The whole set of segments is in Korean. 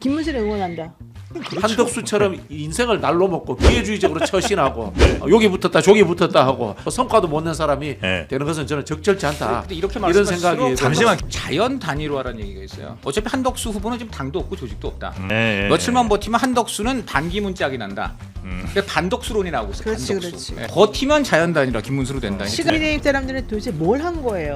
김문수를 응원한다. 그렇죠. 한덕수처럼 인생을 날로 먹고 기회주의적으로 처신하고 여기 붙었다 저기 붙었다 하고 성과도 못 낸 사람이 되는 것은 저는 적절치 않다. 근데 이렇게 이런 생각이 잠시만 자연 단일화라는 얘기가 있어요. 어차피 한덕수 후보는 지금 당도 없고 조직도 없다. 네. 며칠만 버티면 한덕수는 반기문 짝이 난다. 근데 반덕수론이 나오고 있어요. 그렇지, 반덕수. 그렇지. 버티면 자연 단일화 김문수로 된다. 시민의힘 사람들은 도대체 뭘 한 거예요?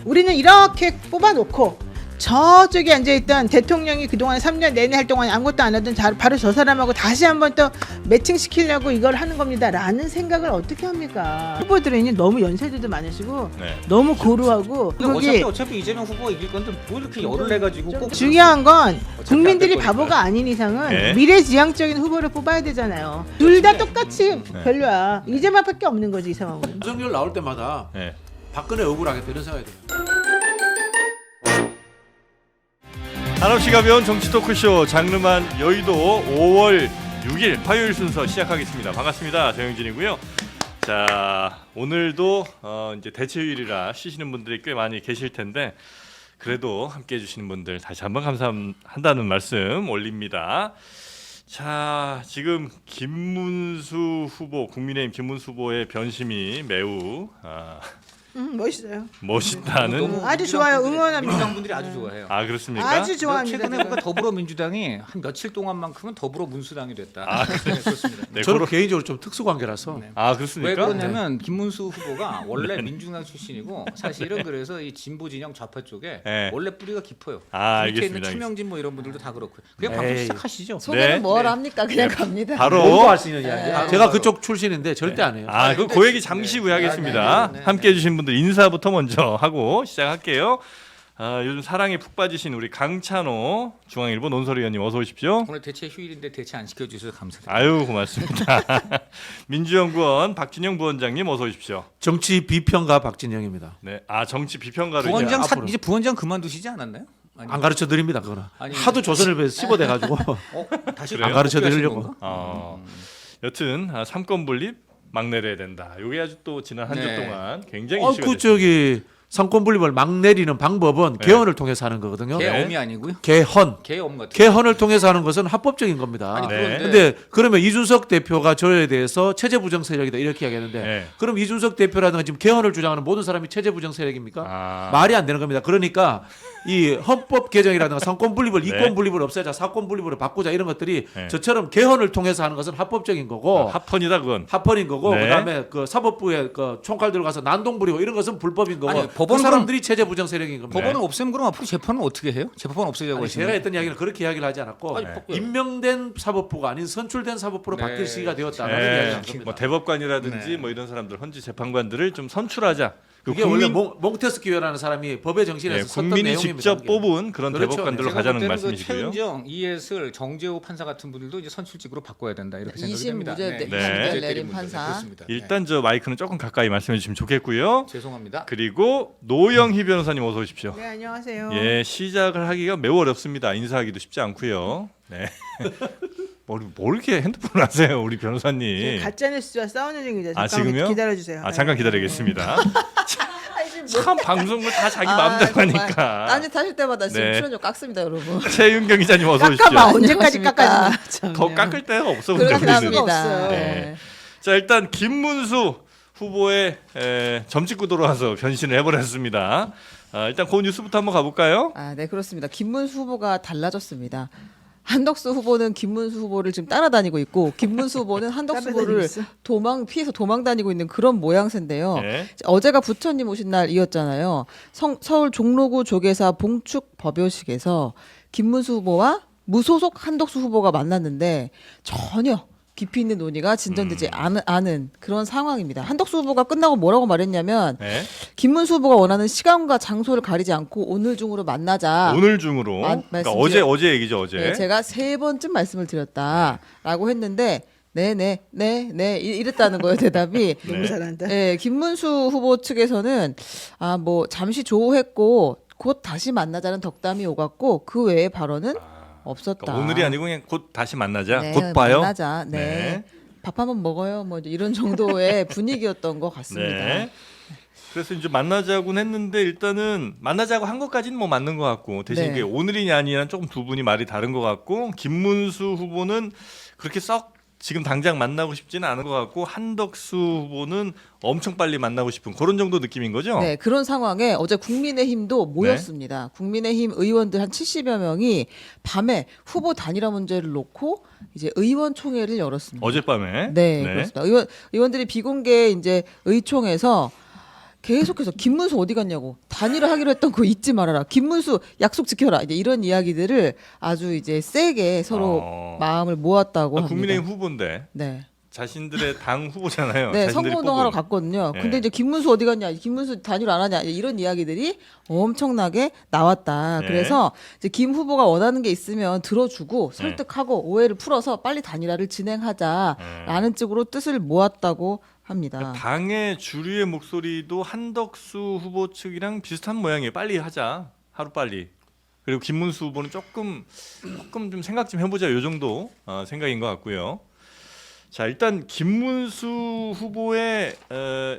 우리는 이렇게 뽑아놓고 저쪽에 앉아있던 대통령이 그동안 3년 내내 할 동안 아무것도 안 하던 바로 저 사람하고 다시 한번 또 매칭시키려고 이걸 하는 겁니다 라는 생각을 어떻게 합니까? 후보들은 너무 연세들도 많으시고 너무 고루하고 어차피 이재명 후보가 이길 건데 뭐 이렇게 열을 내가지고 꼭 중요한 건 국민들이 안 될 바보가 거니까. 아닌 이상은 미래지향적인 후보를 뽑아야 되잖아요. 둘 다 똑같이 별로야. 이재명밖에 없는 거지 이 상황은. 윤석열 나올 때마다 박근혜 억울하겠다 이런 생각이 들어요. 한없이 가벼운 정치 토크쇼 장르만 여의도 5월 6일 화요일 순서 시작하겠습니다. 반갑습니다. 정영진이고요. 자, 오늘도 이제 대체휴일이라 쉬시는 분들이 꽤 많이 계실 텐데 그래도 함께해 주시는 분들 다시 한번 감사한다는 말씀 올립니다. 자, 지금 김문수 후보, 국민의힘 김문수 후보의 변심이 매우 멋있어요. 멋있다는. 아주 좋아요. 응원합니다. 민주당 분들이 아주 좋아해요. 아, 그렇습니까? 아주 좋아합니다. 최근에 제가. 보니까 더불어민주당이 한 며칠 동안만큼은 더불어문수당이 됐다. 그렇습니다. 네, 저는 개인적으로 좀 특수관계라서 아, 왜 그렇습니까? 그러냐면 김문수 후보가 원래 민중당 출신이고 사실은 그래서 이 진보 진영 좌파 쪽에 원래 뿌리가 깊어요. 아, 밑에 있는 알겠습니다. 최명진 뭐 이런 분들도 다 그렇고요. 그냥 방송 에이. 시작하시죠. 소개는 뭘 합니까? 그냥 갑니다. 바로 뭘도 할수 있는 이야기. 바로, 제가 바로. 그쪽 출신인데 절대 안 해요. 아, 그 얘기 잠시 후에 하겠습니다. 함께 해주신 분들 인사부터 먼저 하고 시작할게요. 요즘 사랑에 푹 빠지신 우리 강찬호 중앙일보 논설위원님 어서 오십시오. 오늘 대체 휴일인데 대체 안 시켜주셔서 감사드립니다. 아유, 고맙습니다. 민주연구원 박진영 부원장님 어서 오십시오. 정치 비평가 박진영입니다. 네, 정치 비평가로 부원장 이제 앞으로. 이제 부원장 그만두시지 않았나요? 아니, 안 가르쳐 드립니다. 그거는 아니, 하도 조선을 배서 씹어대 가지고 다시 그래요? 안 가르쳐 복귀하신 드리려고. 건가? 여튼 삼권 분립 막내려야 된다. 이게 아주 또 지난 한 주 네. 동안 굉장히 이슈가 그 됐습니다. 저기 상권 분립을 막 내리는 방법은 개헌을 통해서 하는 거거든요. 개엄이 아니고요. 개헌. 개엄 같은. 개헌을 통해서 하는 것은 합법적인 겁니다. 아니 네. 그런데 근데 그러면 이준석 대표가 저에 대해서 체제 부정 세력이다 이렇게 이야기하는데 네. 그럼 이준석 대표라든가 지금 개헌을 주장하는 모든 사람이 체제 부정 세력입니까? 말이 안 되는 겁니다. 그러니까 이 헌법 개정이라든가 상권 분립을 이권 분립을 없애자 사권 분립으로 바꾸자 이런 것들이 저처럼 개헌을 통해서 하는 것은 합법적인 거고 합헌이다 그건. 합헌인 거고 네. 그다음에 그 사법부에 그 총칼 들어가서 난동 부리고 이런 것은 불법인 거고 아니, 그 법원은 사람들이 체제 부정 세력인 겁니다. 법원을 없애면 그럼 앞으로 재판은 어떻게 해요? 재판 없애자고 아니, 하시면 제가 했던 이야기는 그렇게 이야기를 하지 않았고 아니, 임명된 사법부가 아닌 선출된 사법부로 네. 바뀔 시기가 되었다는 이야기를 한 겁니다. 뭐 대법관이라든지 뭐 이런 사람들 헌지 재판관들을 좀 선출하자. 그게 원래 몽테스키오라는 사람이 법의 정신에서 썼던 국민이 내용입니다. 직접 그게. 뽑은 그런 그렇죠. 대법관들로 제가 가자는 볼 때는 말씀이시고요. 그 최은정, 이예슬, 정재호 판사 같은 분들도 이제 선출직으로 바꿔야 된다 이렇게 생각이 2심 됩니다. 무죄 네. 내린 때린 판사. 분들. 그렇습니다. 일단 저 마이크는 조금 가까이 말씀해 주시면 좋겠고요. 죄송합니다. 그리고 노영희 변호사님 어서 오십시오. 네 안녕하세요. 예, 시작을 하기가 매우 어렵습니다. 인사하기도 쉽지 않고요. 네. 뭘 이렇게 핸드폰을 하세요, 우리 변호사님? 가짜뉴스와 싸우는 중이죠. 잠깐 지금요? 기다려주세요. 잠깐 기다리겠습니다. 참 방송을 다 자기 마음대로 하니까. 딴짓하실 때마다 지금 네. 출연료 깎습니다, 여러분. 최윤경 기자님 어서 오십시오. 깎아봐 언제까지 안녕하십니까. 깎아주나. 더 깎을 데가 없어 근데 그렇긴 우리는. 합니다. 네. 자, 일단 김문수 후보의 점집구도로 와서 변신을 해버렸습니다. 일단 그 뉴스부터 한번 가볼까요? 네, 그렇습니다. 김문수 후보가 달라졌습니다. 한덕수 후보는 김문수 후보를 지금 따라다니고 있고 김문수 후보는 한덕수 후보를 피해서 도망 다니고 있는 그런 모양새인데요. 네. 어제가 부처님 오신 날이었잖아요. 서울 종로구 조계사 봉축 법요식에서 김문수 후보와 무소속 한덕수 후보가 만났는데 전혀 깊이 있는 논의가 진전되지 않은 그런 상황입니다. 한덕수 후보가 끝나고 뭐라고 말했냐면 네. 김문수 후보가 원하는 시간과 장소를 가리지 않고 오늘 중으로 만나자. 오늘 중으로. 그러니까 말씀드려- 어제 얘기죠, 어제. 네, 제가 3번쯤 말씀을 드렸다라고 했는데 네 이랬다는 거예요 대답이. 너무 잘한다. 네, 김문수 후보 측에서는 뭐 잠시 조우했고 곧 다시 만나자는 덕담이 오갔고 그 외의 발언은 없었다. 그러니까 오늘이 아니고 그냥 곧 다시 만나자. 네, 곧 봐요. 만나자. 네. 밥 한번 먹어요. 뭐 이런 정도의 분위기였던 것 같습니다. 네. 그래서 이제 만나자고는 했는데 일단은 만나자고 한 것까지는 뭐 맞는 것 같고 대신 네. 그게 오늘이냐 아니냐는 조금 두 분이 말이 다른 것 같고 김문수 후보는 그렇게 썩 지금 당장 만나고 싶지는 않은 것 같고 한덕수 후보는 엄청 빨리 만나고 싶은 그런 정도 느낌인 거죠? 네, 그런 상황에 어제 국민의힘도 모였습니다. 국민의힘 의원들 한 70여 명이 밤에 후보 단일화 문제를 놓고 이제 의원총회를 열었습니다. 어젯밤에. 네, 그렇습니다. 의원들이 비공개 이제 의총에서 계속해서 김문수 어디 갔냐고 단일화 하기로 했던 거 잊지 말아라. 김문수 약속 지켜라. 이제 이런 이야기들을 아주 이제 세게 서로 마음을 모았다고 합니다. 국민의힘 후보인데 네. 자신들의 당 후보잖아요. 네, 자신들이 선거운동하러 뽑은. 갔거든요. 네. 근데 이제 김문수 어디 갔냐, 김문수 단일 안 하냐 이런 이야기들이 엄청나게 나왔다. 네. 그래서 이제 김 후보가 원하는 게 있으면 들어주고 설득하고 오해를 풀어서 빨리 단일화를 진행하자라는 쪽으로 뜻을 모았다고 합니다. 당의 주류의 목소리도 한덕수 후보 측이랑 비슷한 모양이에요. 빨리 하자. 하루 빨리. 그리고 김문수 후보는 조금 좀 생각 좀 해보자. 요 정도 생각인 것 같고요. 자, 일단 김문수 후보의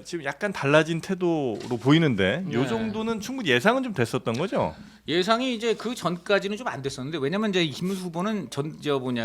지금 약간 달라진 태도로 보이는데 요 네. 정도는 충분히 예상은 좀 됐었던 거죠. 예상이 이제 그 전까지는 좀 안 됐었는데 왜냐면 이제 김문수 후보는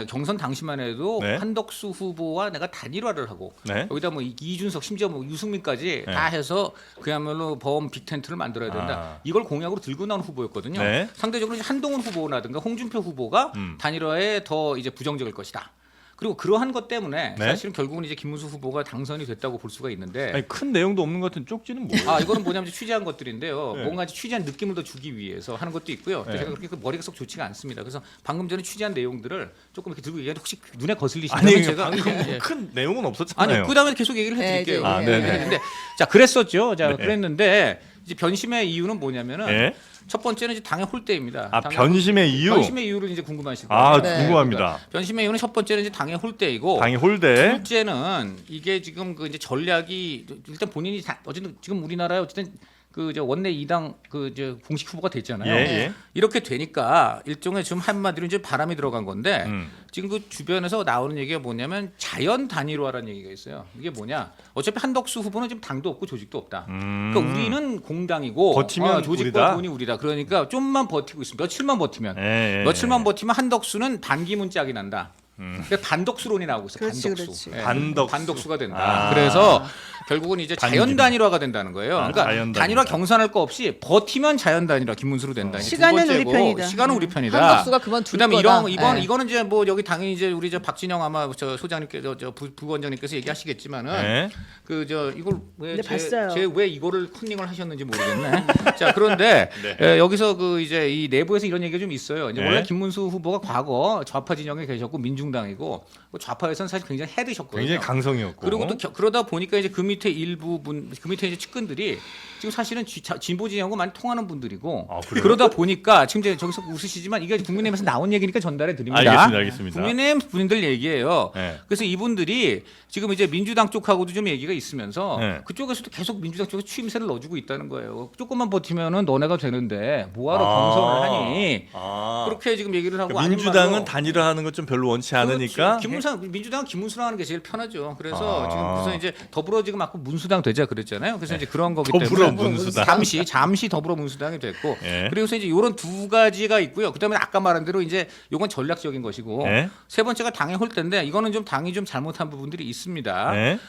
경선 당시만 해도 네. 한덕수 후보와 내가 단일화를 하고 네. 여기다 뭐 이준석 심지어 뭐 유승민까지 네. 다 해서 그야말로 범 빅텐트를 만들어야 된다. 이걸 공약으로 들고 나온 후보였거든요. 네. 상대적으로 이제 한동훈 후보라든가 홍준표 후보가 단일화에 더 이제 부정적일 것이다. 그리고 그러한 것 때문에 네. 사실은 결국은 이제 김문수 후보가 당선이 됐다고 볼 수가 있는데 아니, 큰 내용도 없는 것 같은 쪽지는 뭐예요? 이거는 뭐냐면 취재한 것들인데요. 네. 뭔가 취재한 느낌을 더 주기 위해서 하는 것도 있고요. 또 네. 제가 그렇게 머리가 썩 좋지가 않습니다. 그래서 방금 전에 취재한 내용들을 조금 이렇게 들고 얘기하는데 혹시 눈에 아니, 거슬리시면 제가 방금 큰 내용은 없었잖아요. 아니 그다음에 계속 얘기를 해드릴게요. 네, 이제, 네네. 근데 자 그랬었죠. 자 네. 그랬는데 이제 변심의 이유는 뭐냐면은 네. 첫 번째는 이제 당의 홀대입니다. 변심의 이유. 변심의 이유를 이제 궁금하실 거예요. 네. 궁금합니다. 변심의 이유는 첫 번째는 이제 당의 홀대이고 당이 홀대. 둘째는 이게 지금 그 이제 전략이 일단 본인이 어쨌든 지금 우리나라에 어쨌든 그 저 원내 2당 그 저 공식 후보가 됐잖아요. 예. 이렇게 되니까 일종의 좀 한마디로 이제 바람이 들어간 건데 지금 그 주변에서 나오는 얘기가 뭐냐면 자연 단일화라는 얘기가 있어요. 이게 뭐냐? 어차피 한덕수 후보는 지금 당도 없고 조직도 없다. 그러니까 우리는 공당이고 버티면 조직과 우리다? 돈이 우리다. 그러니까 좀만 버티고 있으면 며칠만 버티면 예. 며칠만 버티면 한덕수는 반기문 짝이 난다. 그러니까 반덕수론이 나오고 있어요. 그렇지, 반덕수. 그렇지. 예, 반덕수. 반덕수가 된다. 그래서 결국은 이제 자연 단일화가 된다는 거예요. 그러니까 자연 단일화 단일화. 경선할 거 없이 버티면 자연 단일화 김문수로 된다. 이게 두 시간은 번째고, 우리 편이다. 시간은 우리 편이다. 한덕수가 그만둘 그다음에 거다. 이번 네. 이거는 이제 뭐 여기 당연히 이제 우리 저 박진영 아마 저 소장님께서 저 부원장님께서 얘기하시겠지만은 네. 그 저 이걸 네, 봤어요. 왜제 이거를 컨닝을 하셨는지 모르겠네. 자 그런데 여기서 그 이제 이 내부에서 이런 얘기가 좀 있어요. 이제 네. 원래 김문수 후보가 과거 좌파 진영에 계셨고 민중당이고 좌파에서는 사실 굉장히 헤드셨거든요. 굉장히 강성이었고. 그리고 또 그러다 보니까 이제 그 밑에 그 밑에 이제 측근들이 지금 사실은 진보 진영과 많이 통하는 분들이고 그래요? 그러다 보니까 지금 이제 저기서 웃으시지만 이게 국민의힘에서 나온 얘기니까 전달해 드립니다. 알겠습니다. 국민의힘 분들 얘기예요. 네. 그래서 이분들이 지금 이제 민주당 쪽하고도 좀 얘기가 있으면서 네. 그쪽에서도 계속 민주당 쪽에 추임새를 넣어주고 있다는 거예요. 조금만 버티면은 너네가 되는데 뭐하러 아. 경선을 하니? 아. 그렇게 지금 얘기를 하고 그러니까 아닌 민주당은 말로 단일화하는 것 좀 별로 원치 않으니까 민주당은 김문수랑 하는 게 제일 편하죠. 그래서 아. 지금 그래서 이제 더불어 지금 아까 문수당 되자 그랬잖아요. 그래서 이제 그런 거기 더불어 때문에 문수당. 잠시 더불어 문수당이 됐고 예. 그리고서 이제 이런 두 가지가 있고요. 그다음에 아까 말한 대로 이제 이건 전략적인 것이고 예. 세 번째가 당의 홀대인데 이거는 좀 당이 좀 잘못한 부분들이 있습니다. 네.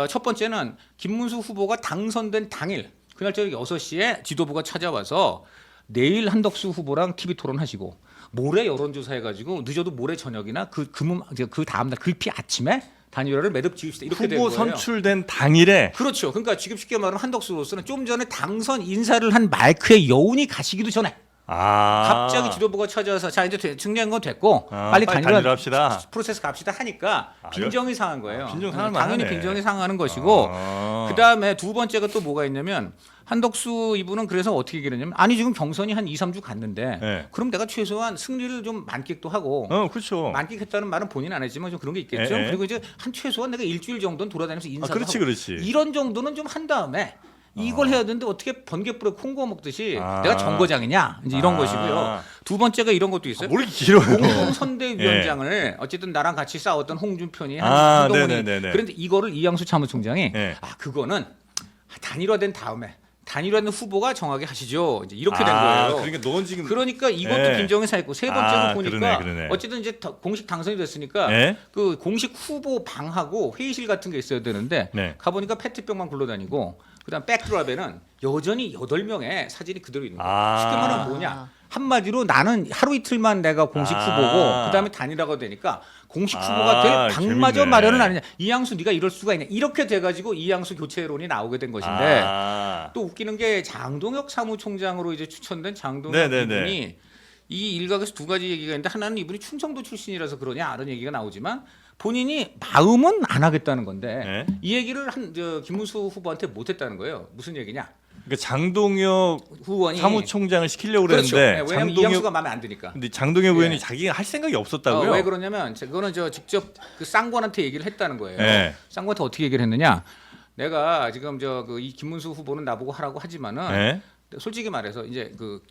첫 번째는 김문수 후보가 당선된 당일 그날 저녁 6시에 지도부가 찾아와서 내일 한덕수 후보랑 TV 토론하시고 모레 여론조사 해가지고 늦어도 모레 저녁이나 그 다음날 글피 아침에 단일화를 매듭 지읍시다 이렇게 된 후보 거예요. 선출된 당일에 그렇죠. 그러니까 지금 쉽게 말하면 한덕수로서는 좀 전에 당선 인사를 한 마이크의 여운이 가시기도 전에 갑자기 지도부가 찾아와서 자 이제 중요한 건 됐고 빨리 단일화 합시다. 프로세스 갑시다 하니까 빈정이 상한 거예요. 빈정 상할 당연히 만하네. 빈정이 상하는 것이고 그다음에 두 번째가 또 뭐가 있냐면 한덕수 이분은 그래서 어떻게 얘기를 했냐면 아니 지금 경선이 한 2, 3주 갔는데 네. 그럼 내가 최소한 승리를 좀 만끽도 하고 그렇죠. 만끽했다는 말은 본인 안 했지만 좀 그런 게 있겠죠. 예, 예. 그리고 이제 한 최소한 내가 일주일 정도는 돌아다니면서 인사도 그렇지, 하고 그렇지. 이런 정도는 좀 한 다음에 이걸 해야 되는데 어떻게 번개불에 콩 구워 먹듯이 아. 내가 정거장이냐 이제 이런 아. 것이고요. 두 번째가 이런 것도 있어요. 뭘 이렇게 길어요? 공동선대위원장을 어쨌든 나랑 같이 싸웠던 홍준표니 아, 한동훈이 네네네네. 그런데 이거를 이양수 참모총장이 네. 그거는 단일화된 다음에 단일화는 후보가 정하게 하시죠. 이제 이렇게 된 아, 거예요. 그러니까 넌 지금 그러니까 이것도 예. 김정은 사였고 세 번째로 보니까 그러네. 어쨌든 이제 공식 당선이 됐으니까 예? 그 공식 후보 방하고 회의실 같은 게 있어야 되는데 네. 가보니까 페트병만 굴러다니고 그다음 백드랍에는 여전히 8명의 사진이 그대로 있는 거예요. 쉽게 말하면 뭐냐? 한마디로 나는 하루 이틀만 내가 공식 후보고 그다음에 단일화가 되니까 공식 후보가 될 방마저 재밌네. 마련은 아니냐. 이양수 네가 이럴 수가 있냐. 이렇게 돼가지고 이양수 교체론이 나오게 된 것인데 또 웃기는 게 장동혁 사무총장으로 이제 추천된 장동혁 네네네. 이분이 이 일각에서 두 가지 얘기가 있는데 하나는 이분이 충청도 출신이라서 그러냐 이런 얘기가 나오지만 본인이 마음은 안 하겠다는 건데 네. 이 얘기를 김문수 후보한테 못했다는 거예요. 무슨 얘기냐? 그러니까 장동혁 후원이 사무총장을 시키려고 그렇죠. 그랬는데 네, 왜냐면 이양수가 마음에 안 드니까. 근데 장동혁 예. 의원이 자기가 할 생각이 없었다고요? 왜 그러냐면 그거는 직접 그 쌍권한테 얘기를 했다는 거예요. 네. 쌍권한테 어떻게 얘기를 했느냐? 내가 지금 이 김문수 후보는 나보고 하라고 하지만은 네. 솔직히 말해서 이제 그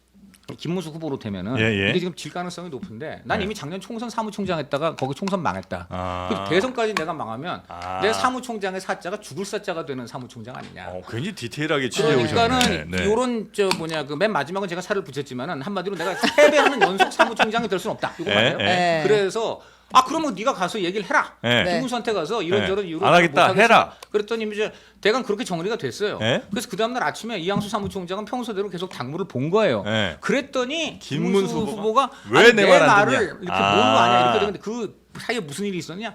김문수 후보로 되면은 예. 이게 지금 질 가능성이 높은데 난 네. 이미 작년 총선 사무총장 했다가 거기 총선 망했다. 아. 그 대선까지 내가 망하면 아. 내 사무총장의 사자가 죽을 사자가 되는 사무총장 아니냐. 굉장히 디테일하게 취재해 그러니까는 오셨네. 네. 요런 그 맨 마지막은 제가 살을 붙였지만은 한마디로 내가 패배하는 연속 사무총장이 될 수는 없다. 이거 말이에요. 네. 그래서 그러면 네가 가서 얘기를 해라. 네. 김문수한테 가서 이런저런 네. 이유로 안 하겠다. 못하겠어. 해라. 그랬더니 이제 대강 그렇게 정리가 됐어요. 네. 그래서 그 다음날 아침에 이양수 사무총장은 평소대로 계속 당무를 본 거예요. 네. 그랬더니 김문수 김문수 후보가 왜 내 말 안 말을 듣냐? 이렇게 뭘로 아냐 이렇게 되는데 그 사이에 무슨 일이 있었냐?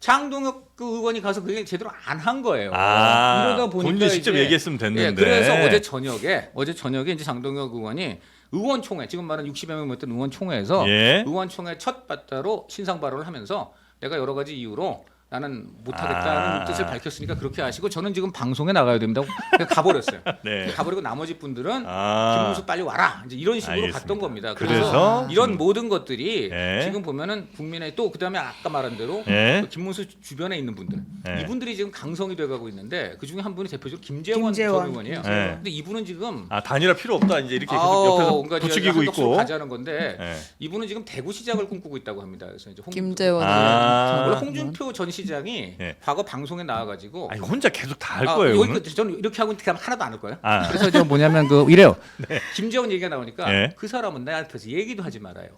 장동혁 그 의원이 가서 그게 제대로 안 한 거예요. 이러다 보니까 본인이 직접 이제 얘기했으면 됐는데. 예, 그래서 어제 저녁에 이제 장동혁 의원이 의원총회 지금 말하는 60여 명 모였던 의원총회에서 예. 의원총회 첫 바다로 신상 발언을 하면서 내가 여러 가지 이유로 나는 못하겠다는 뜻을 밝혔으니까 그렇게 하시고 저는 지금 방송에 나가야 됩니다. 그냥 가버렸어요. 네. 가버리고 나머지 분들은 아. 김문수 빨리 와라 이제 이런 식으로 알겠습니다. 갔던 겁니다. 그래서 이런 모든 것들이 네. 지금 보면은 국민의 또 그다음에 아까 말한 대로 네. 그 김문수 주변에 있는 분들 네. 이분들이 지금 강성이 돼가고 있는데 그 중에 한 분이 대표적으로 김재원 전 의원이에요. 네. 근데 이분은 지금 단일화 필요 없다 이제 이렇게 계속 옆에서 뭔가 부추기고 한덕수로 있고. 가자는 건데 네. 이분은 지금 대구 시장을 꿈꾸고 있다고 합니다. 그래서 이제 김재원 아. 원래 홍준표 전 시장이 네. 과거 방송에 나와가지고 아니 혼자 계속 다 할 거예요. 여기 오늘? 저는 이렇게 하고 있는데 하나도 안 할 거예요. 아. 그래서 저 뭐냐면 이래요. 김재원 얘기가 나오니까 네. 그 사람은 나한테서 얘기도 하지 말아요.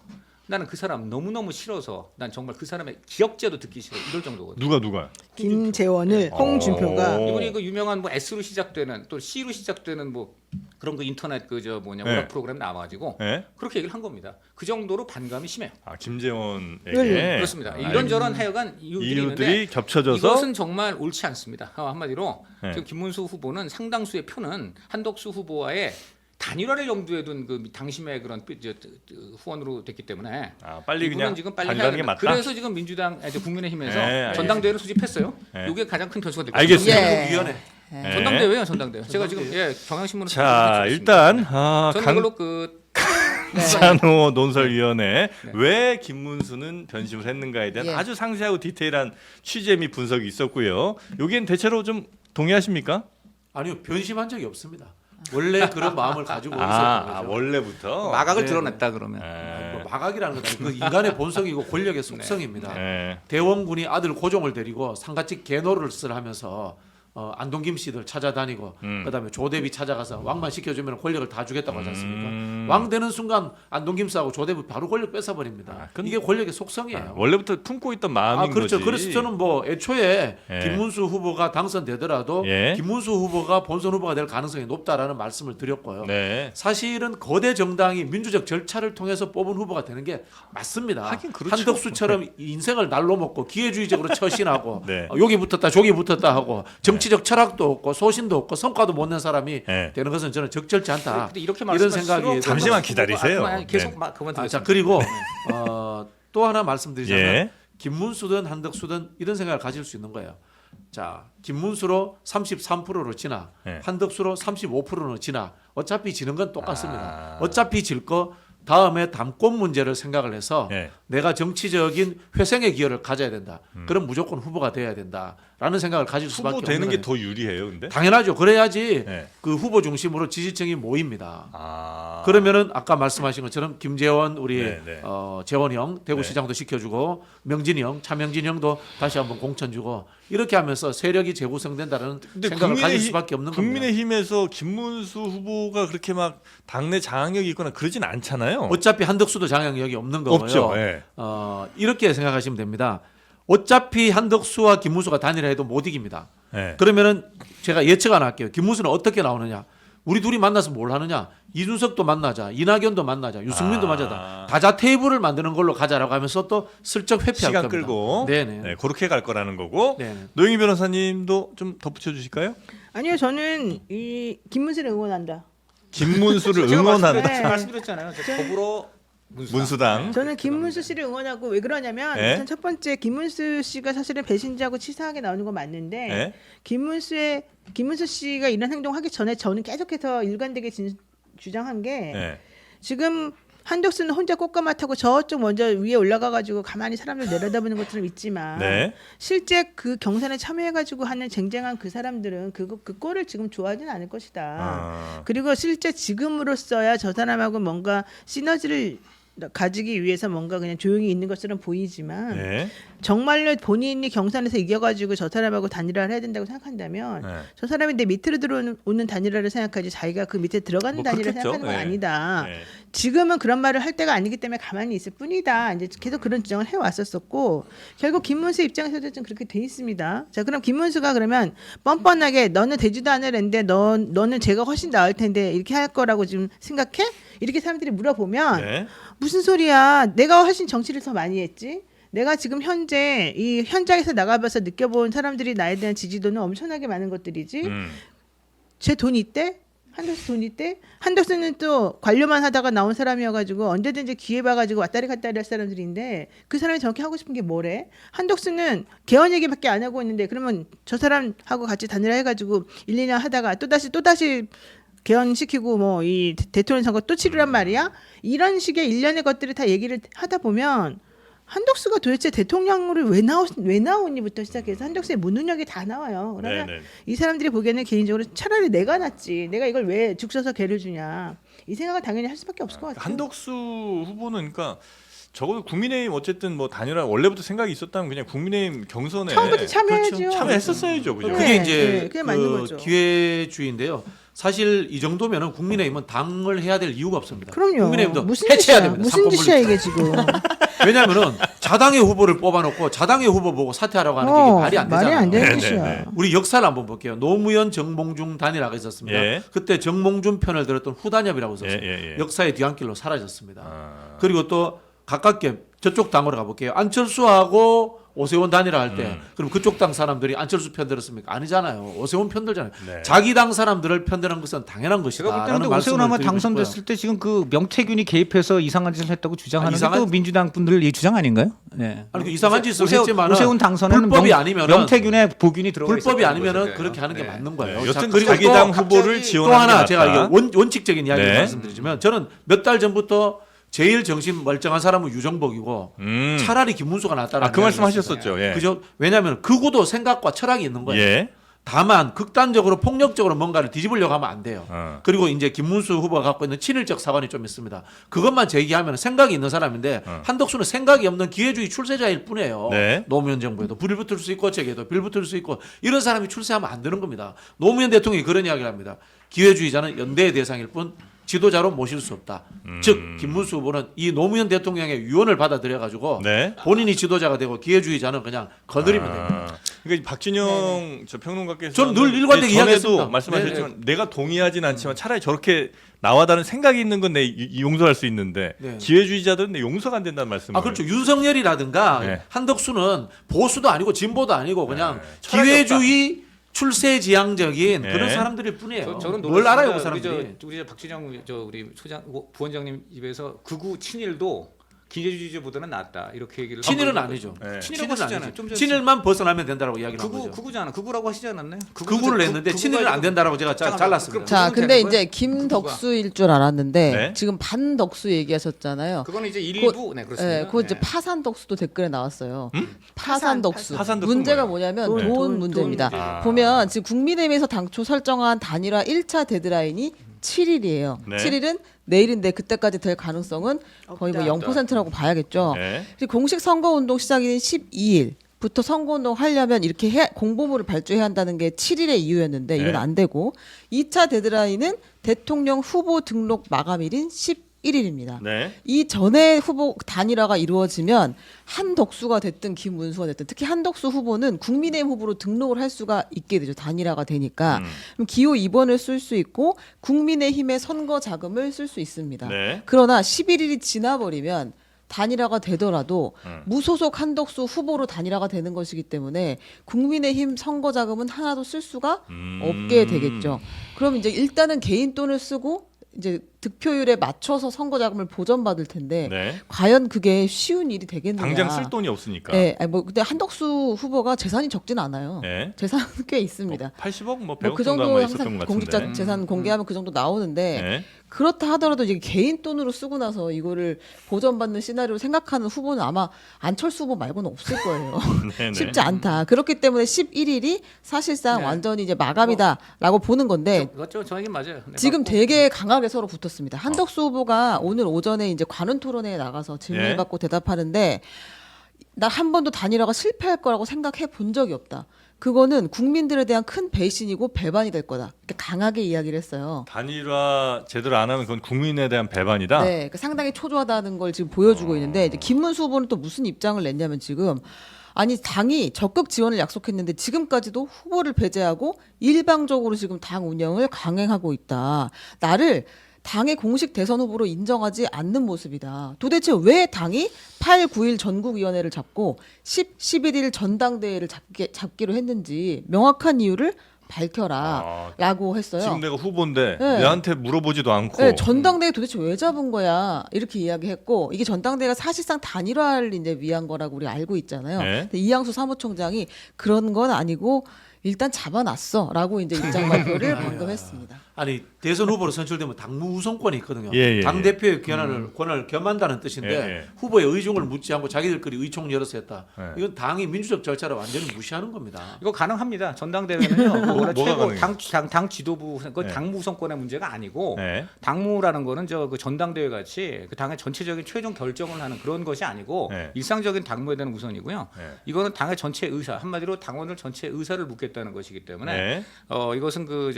나는 그 사람 너무너무 싫어서 난 정말 그 사람의 기억제도 듣기 싫어 이럴 정도거든요. 누가? 김재원을 홍준표가 오. 이분이 그 유명한 뭐 S로 시작되는 또 C로 시작되는 뭐 그런 그 인터넷 네. 오락 프로그램 나와가지고 네? 그렇게 얘기를 한 겁니다. 그 정도로 반감이 심해요. 김재원에게 그렇습니다. 이런저런 하여간 이유들이 있는데 이유들이 겹쳐져서 이것은 정말 옳지 않습니다. 한마디로 네. 지금 김문수 후보는 상당수의 표는 한덕수 후보와의 단일화를 염두에 둔 그 당심의 그런 후원으로 됐기 때문에 빨리 이분은 그냥 지금 빨리 단일화하는 해야 게 된다. 맞다. 그래서 지금 민주당 국민의힘에서 네, 전당대회를 수집했어요. 네. 이게 가장 큰 변수가 됐고 알겠습니다. 예. 위원회. 네. 전당대회예요, 전당대회. 제가 지금 경향신문을 자 일단 저는 이걸로 강찬호 논설위원회 네. 왜 김문수는 변심을 했는가에 대한 예. 아주 상세하고 디테일한 취재 및 분석이 있었고요. 여기엔 대체로 좀 동의하십니까? 아니요, 변심한 적이 없습니다. 원래 그런 마음을 가지고 있었던 거죠. 원래부터 마각을 네. 드러냈다 그러면. 뭐 마각이라는 건 그 인간의 본성이고 권력의 속성입니다. 네. 대원군이 아들 고종을 데리고 상가집 개노릇을 하면서 안동김 씨들 찾아다니고 그다음에 조대비 찾아가서 왕만 시켜주면 권력을 다 주겠다고 하지 않습니까? 왕 되는 순간 안동김 씨하고 조대비 바로 권력 뺏어버립니다. 이게 권력의 속성이에요. 원래부터 품고 있던 마음인 그렇죠. 거지. 그래서 저는 뭐 애초에 예. 김문수 후보가 당선되더라도 예. 김문수 후보가 본선 후보가 될 가능성이 높다라는 말씀을 드렸고요. 네. 사실은 거대 정당이 민주적 절차를 통해서 뽑은 후보가 되는 게 맞습니다. 하긴 그렇죠. 한덕수처럼 인생을 날로 먹고 기회주의적으로 처신하고 네. 여기 붙었다 저기 붙었다 하고 정치적 철학도 없고 소신도 없고 성과도 못 낸 사람이 네. 되는 것은 저는 적절치 않다. 근데 이렇게 이런 생각이 잠시만 기다리세요. 계속 네. 막 그만 자 그리고 또 하나 말씀드리자면 예. 김문수든 한덕수든 이런 생각을 가질 수 있는 거예요. 자, 김문수로 33%로 지나 네. 한덕수로 35%로 지나 어차피 지는 건 똑같습니다. 어차피 질 거 다음에 담권 문제를 생각을 해서 네. 내가 정치적인 회생의 기여를 가져야 된다. 그럼 무조건 후보가 돼야 된다. 라는 생각을 가질 수밖에 후보 없는 되는 거예요. 게 더 유리해요, 근데. 당연하죠. 그래야지 네. 그 후보 중심으로 지지층이 모입니다. 아. 그러면은 아까 말씀하신 것처럼 김재원 우리 네, 네. 재원 형 대구시장도 시켜주고 명진이 형 차명진 형도 다시 한번 공천 주고 이렇게 하면서 세력이 재구성된다는 근데 생각을 가질 수밖에 없는 겁니다. 국민의힘에서 김문수 후보가 그렇게 막 당내 장악력이 있거나 그러진 않잖아요. 어차피 한덕수도 장악력이 없는 거고요. 없죠. 예. 이렇게 생각하시면 됩니다. 어차피 한덕수와 김문수가 단일화해도 못 이깁니다. 예. 그러면은 제가 예측 하나 할게요. 김문수는 어떻게 나오느냐? 우리 둘이 만나서 뭘 하느냐? 이준석도 만나자, 이낙연도 만나자, 유승민도 만나자. 다자 테이블을 만드는 걸로 가자라고 하면서 또 슬쩍 회피할 시간 겁니다. 끌고 네네. 네, 그렇게 갈 거라는 거고. 네네. 노영희 변호사님도 좀 덧붙여 주실까요? 아니요, 저는 이 김문수를 응원한다. 김문수를 제가 응원한다. 네. 말씀드렸잖아요. 더불어 문수당. 저는 김문수 씨를 응원하고 왜 그러냐면 네. 우선 첫 번째 김문수 씨가 사실은 배신자고 치사하게 나오는 건 맞는데 네. 김문수 씨가 이런 행동하기 전에 저는 계속해서 일관되게 주장한 게 네. 지금 한덕수는 혼자 꽃가마 타고 저쪽 먼저 위에 올라가가지고 가만히 사람들 내려다보는 것처럼 있지만 네. 실제 그 경선에 참여해가지고 하는 쟁쟁한 그 사람들은 그 꼴을 지금 좋아하지는 않을 것이다. 아. 그리고 실제 지금으로서야 저 사람하고 뭔가 시너지를 가지기 위해서 뭔가 그냥 조용히 있는 것처럼 보이지만 네. 정말로 본인이 경선에서 이겨가지고 저 사람하고 단일화를 해야 된다고 생각한다면 네. 저 사람이 내 밑으로 들어오는 단일화를 생각하지 자기가 그 밑에 들어가는 뭐 단일화를 그렇겠죠. 생각하는 건 네. 아니다. 네. 지금은 그런 말을 할 때가 아니기 때문에 가만히 있을 뿐이다. 이제 계속 그런 주장을 해왔었었고 결국 김문수 입장에서도 좀 그렇게 돼 있습니다. 자, 그럼 김문수가 그러면 뻔뻔하게 너는 되지도 않을 앤데 너는 제가 훨씬 나을 텐데 이렇게 할 거라고 지금 생각해? 이렇게 사람들이 물어보면 네. 무슨 소리야? 내가 훨씬 정치를 더 많이 했지. 내가 지금 현재 이 현장에서 나가봐서 느껴본 사람들이 나에 대한 지지도는 엄청나게 많은 것들이지. 제 돈 있대? 한덕수 돈 있대? 한덕수는 또 관료만 하다가 나온 사람이어가지고 언제든지 기회 봐가지고 왔다리 갔다리 할 사람들인데 그 사람이 저렇게 하고 싶은 게 뭐래? 한덕수는 개헌 얘기밖에 안 하고 있는데 그러면 저 사람하고 같이 단일화 해가지고 1, 2년 하다가 또다시 개헌시키고 뭐 이 대통령 선거 또 치르란 말이야? 이런 식의 일련의 것들을 다 얘기를 하다 보면 한덕수가 도대체 대통령으로 왜 나오니부터 시작해서 한덕수의 무능력이 다 나와요. 그러면 네네. 이 사람들이 보기에는 개인적으로 차라리 내가 낫지. 내가 이걸 왜 죽 서서 개를 주냐. 이 생각을 당연히 할 수밖에 없을 것 같아요. 한덕수 후보는 그러니까 적어도 국민의힘 어쨌든 뭐 단일화 원래부터 생각이 있었다면 그냥 국민의힘 경선에 처음부터 참여해야죠. 그렇죠. 참여했었어야죠, 그죠? 네. 그게 이제 그게 맞는 거죠. 기회주의인데요. 사실 이 정도면은 국민의힘은 당을 해야 될 이유가 없습니다. 그럼요. 국민의힘도 무슨 해체해야 짓이야. 됩니다. 무슨 상권 짓이야 분립. 이게 지금. 왜냐하면은 자당의 후보를 뽑아놓고 자당의 후보 보고 사퇴하라고 하는 게 말이 안 되잖아요. 말이 안 되는 네, 짓이야. 네, 네. 우리 역사를 한번 볼게요. 노무현 정몽준 단일화가 있었습니다. 예. 그때 정몽준 편을 들었던 후단협이라고 있었어요. 예. 역사의 뒤안길로 사라졌습니다. 아. 그리고 또 가깝게 저쪽 당으로 가볼게요. 안철수하고 오세훈 단일화 할 때 그럼 그쪽 당 사람들이 안철수 편 들었습니까? 아니잖아요. 오세훈 편 들잖아요. 네. 자기 당 사람들을 편드는 것은 당연한 것이다. 제가 볼 때는 라는 근데 오세훈 아마 말씀을 드리고 당선됐을 싶고요. 때 지금 그 명태균이 개입해서 이상한 짓을 했다고 주장하는 이상한- 또 민주당 분들 이 주장 아닌가요? 네. 아니 그 이상한 짓을 했지만 오세훈 당선에는 불법이 아니면은 명태균의 복균이 들어가 불법이 있었다는 아니면은 거죠. 그렇게 하는 게 네. 맞는 거예요. 네. 자, 여튼 그리고 자기 또 당 후보를 갑자기 지원하는 또 하나 게 제가 낫다. 이게 원칙적인 이야기를 네. 말씀드리지만 저는 몇 달 전부터 제일 정신 멀쩡한 사람은 유정복이고 차라리 김문수가 낫다라는 그 말씀 이야기를 하셨었죠. 예. 그죠? 왜냐하면 그구도 생각과 철학이 있는 거예요. 예. 다만 극단적으로 폭력적으로 뭔가를 뒤집으려고 하면 안 돼요. 그리고 이제 김문수 후보가 갖고 있는 친일적 사관이 좀 있습니다. 그것만 제기하면 생각이 있는 사람인데 한덕수는 생각이 없는 기회주의 출세자일 뿐이에요. 네. 노무현 정부에도 불 붙을 수 있고 제게도 불 붙을 수 있고 이런 사람이 출세하면 안 되는 겁니다. 노무현 대통령이 그런 이야기를 합니다. 기회주의자는 연대의 대상일 뿐 지도자로 모실 수 없다. 즉 김문수 후보는 이 노무현 대통령의 유언을 받아들여 가지고 네. 본인이 지도자가 되고 기회주의자는 그냥 거느리면 됩니다. 그러니까 박진영 저 평론가께서 저는 늘 일관되게 이야기했습니다. 전에도 말씀하셨지만 내가 동의하진 않지만 차라리 저렇게 나와다는 생각이 있는 건 내 용서할 수 있는데 네. 기회주의자들은 내 용서가 안 된다는 말씀을. 아 그렇죠. 윤석열이라든가 네. 한덕수는 보수도 아니고 진보도 아니고 그냥 철학이 기회주의 출세지향적인 네. 그런 사람들일 뿐이에요. 저는 뭘 알아요, 그 놀랐습니다. 사람들이? 우리 박진영 우리 부원장님 입에서 극우 친일도 기재주의보다는 낫다 이렇게 얘기를 친일은 하고 아니죠. 네. 친일이라고 하시잖아요. 좀 전에 친일만 벗어나면 된다라고 이야기를 한 거죠. 극우잖아. 극우라고 하시지 않았나요? 극우를 했는데 친일은 안 된다라고 제가 잘랐습니다. 자, 그건 근데 되는 이제 거예요? 김덕수일 줄 알았는데 네. 지금 반덕수 얘기하셨잖아요. 그거는 이제 일부 네 그렇습니다. 네, 그 이제 네. 파산덕수도 댓글에 나왔어요. 파산덕수. 파산덕수는 문제가 뭐예요? 뭐냐면 네. 돈 문제입니다. 돈 문제. 보면 지금 국민의힘에서 당초 설정한 단일화 1차 데드라인이 7일이에요. 네. 7일은 내일인데 그때까지 될 가능성은 거의 뭐 없다. 0%라고 봐야겠죠. 네. 그리고 공식 선거운동 시작인 12일부터 선거운동 하려면 이렇게 공보물을 발주해야 한다는 게 7일의 이유였는데 이건 네. 안 되고 2차 데드라인은 대통령 후보 등록 마감일인 11일입니다. 네. 이 전에 후보 단일화가 이루어지면 한덕수가 됐든 김문수가 됐든 특히 한덕수 후보는 국민의힘 후보로 등록을 할 수가 있게 되죠. 단일화가 되니까. 그럼 기호 2번을 쓸 수 있고 국민의힘의 선거 자금을 쓸 수 있습니다. 네. 그러나 11일이 지나버리면 단일화가 되더라도 무소속 한덕수 후보로 단일화가 되는 것이기 때문에 국민의힘 선거 자금은 하나도 쓸 수가 없게 되겠죠. 그럼 이제 일단은 개인 돈을 쓰고 이제 득표율에 맞춰서 선거 자금을 보전받을 텐데 네. 과연 그게 쉬운 일이 되겠느냐? 당장 쓸 돈이 없으니까. 네, 아니 뭐 근데 한덕수 후보가 재산이 적진 않아요. 네. 재산은 꽤 있습니다. 80억 뭐 100억 뭐 그 정도 정도 아마 있었던 항상 것 공직자 같은데. 재산 공개하면 그 정도 나오는데 네. 그렇다 하더라도 이제 개인 돈으로 쓰고 나서 이거를 보전받는 시나리오를 생각하는 후보는 아마 안철수 후보 말고는 없을 거예요. 네, 네. 쉽지 않다. 그렇기 때문에 11일이 사실상 네. 완전히 이제 마감이다라고 보는 건데 그렇죠. 저 얘기 맞아요. 네, 지금 맞고. 되게 강하게 서로 붙었습니다. 한덕수 후보가 오늘 오전에 이제 관훈 토론회에 나가서 질문을 예. 받고 대답하는데 나 한 번도 단일화가 실패할 거라고 생각해 본 적이 없다. 그거는 국민들에 대한 큰 배신이고 배반이 될 거다. 이렇게 강하게 이야기를 했어요. 단일화 제대로 안 하면 그건 국민에 대한 배반이다. 네, 그러니까 상당히 초조하다는 걸 지금 보여주고 있는데 이제 김문수 후보는 또 무슨 입장을 냈냐면 지금 아니 당이 적극 지원을 약속했는데 지금까지도 후보를 배제하고 일방적으로 지금 당 운영을 강행하고 있다. 나를 당의 공식 대선 후보로 인정하지 않는 모습이다. 도대체 왜 당이 8, 9일 전국위원회를 잡고 10, 11일 전당대회를 잡기로 했는지 명확한 이유를 밝혀라 라고 했어요. 지금 내가 후보인데 네. 내한테 물어보지도 않고 네, 전당대회 도대체 왜 잡은 거야 이렇게 이야기했고 이게 전당대회가 사실상 단일화를 이제 위한 거라고 우리 알고 있잖아요. 네. 근데 이양수 사무총장이 그런 건 아니고 일단 잡아놨어라고 이제 입장 발표를 방금 했습니다. 아니 대선 후보로 선출되면 당무 우선권이 있거든요. 예, 예, 당 대표의 권한을 겸한다는 뜻인데 예, 예. 후보의 의중을 묻지 않고 자기들끼리 의총 열어서 했다. 예. 이건 당이 민주적 절차를 완전히 무시하는 겁니다. 이거 가능합니다. 전당대회는요. 원래 뭐가 최고 가능해요? 당 지도부 그 네. 당무 우선권의 문제가 아니고 네. 당무라는 거는 저 그 전당대회 같이 그 당의 전체적인 최종 결정을 하는 그런 것이 아니고 네. 일상적인 당무에 대한 우선이고요. 네. 이거는 당의 전체 의사 한마디로 당원들 전체 의사를 묻겠다는 것이기 때문에 네. 이것은 그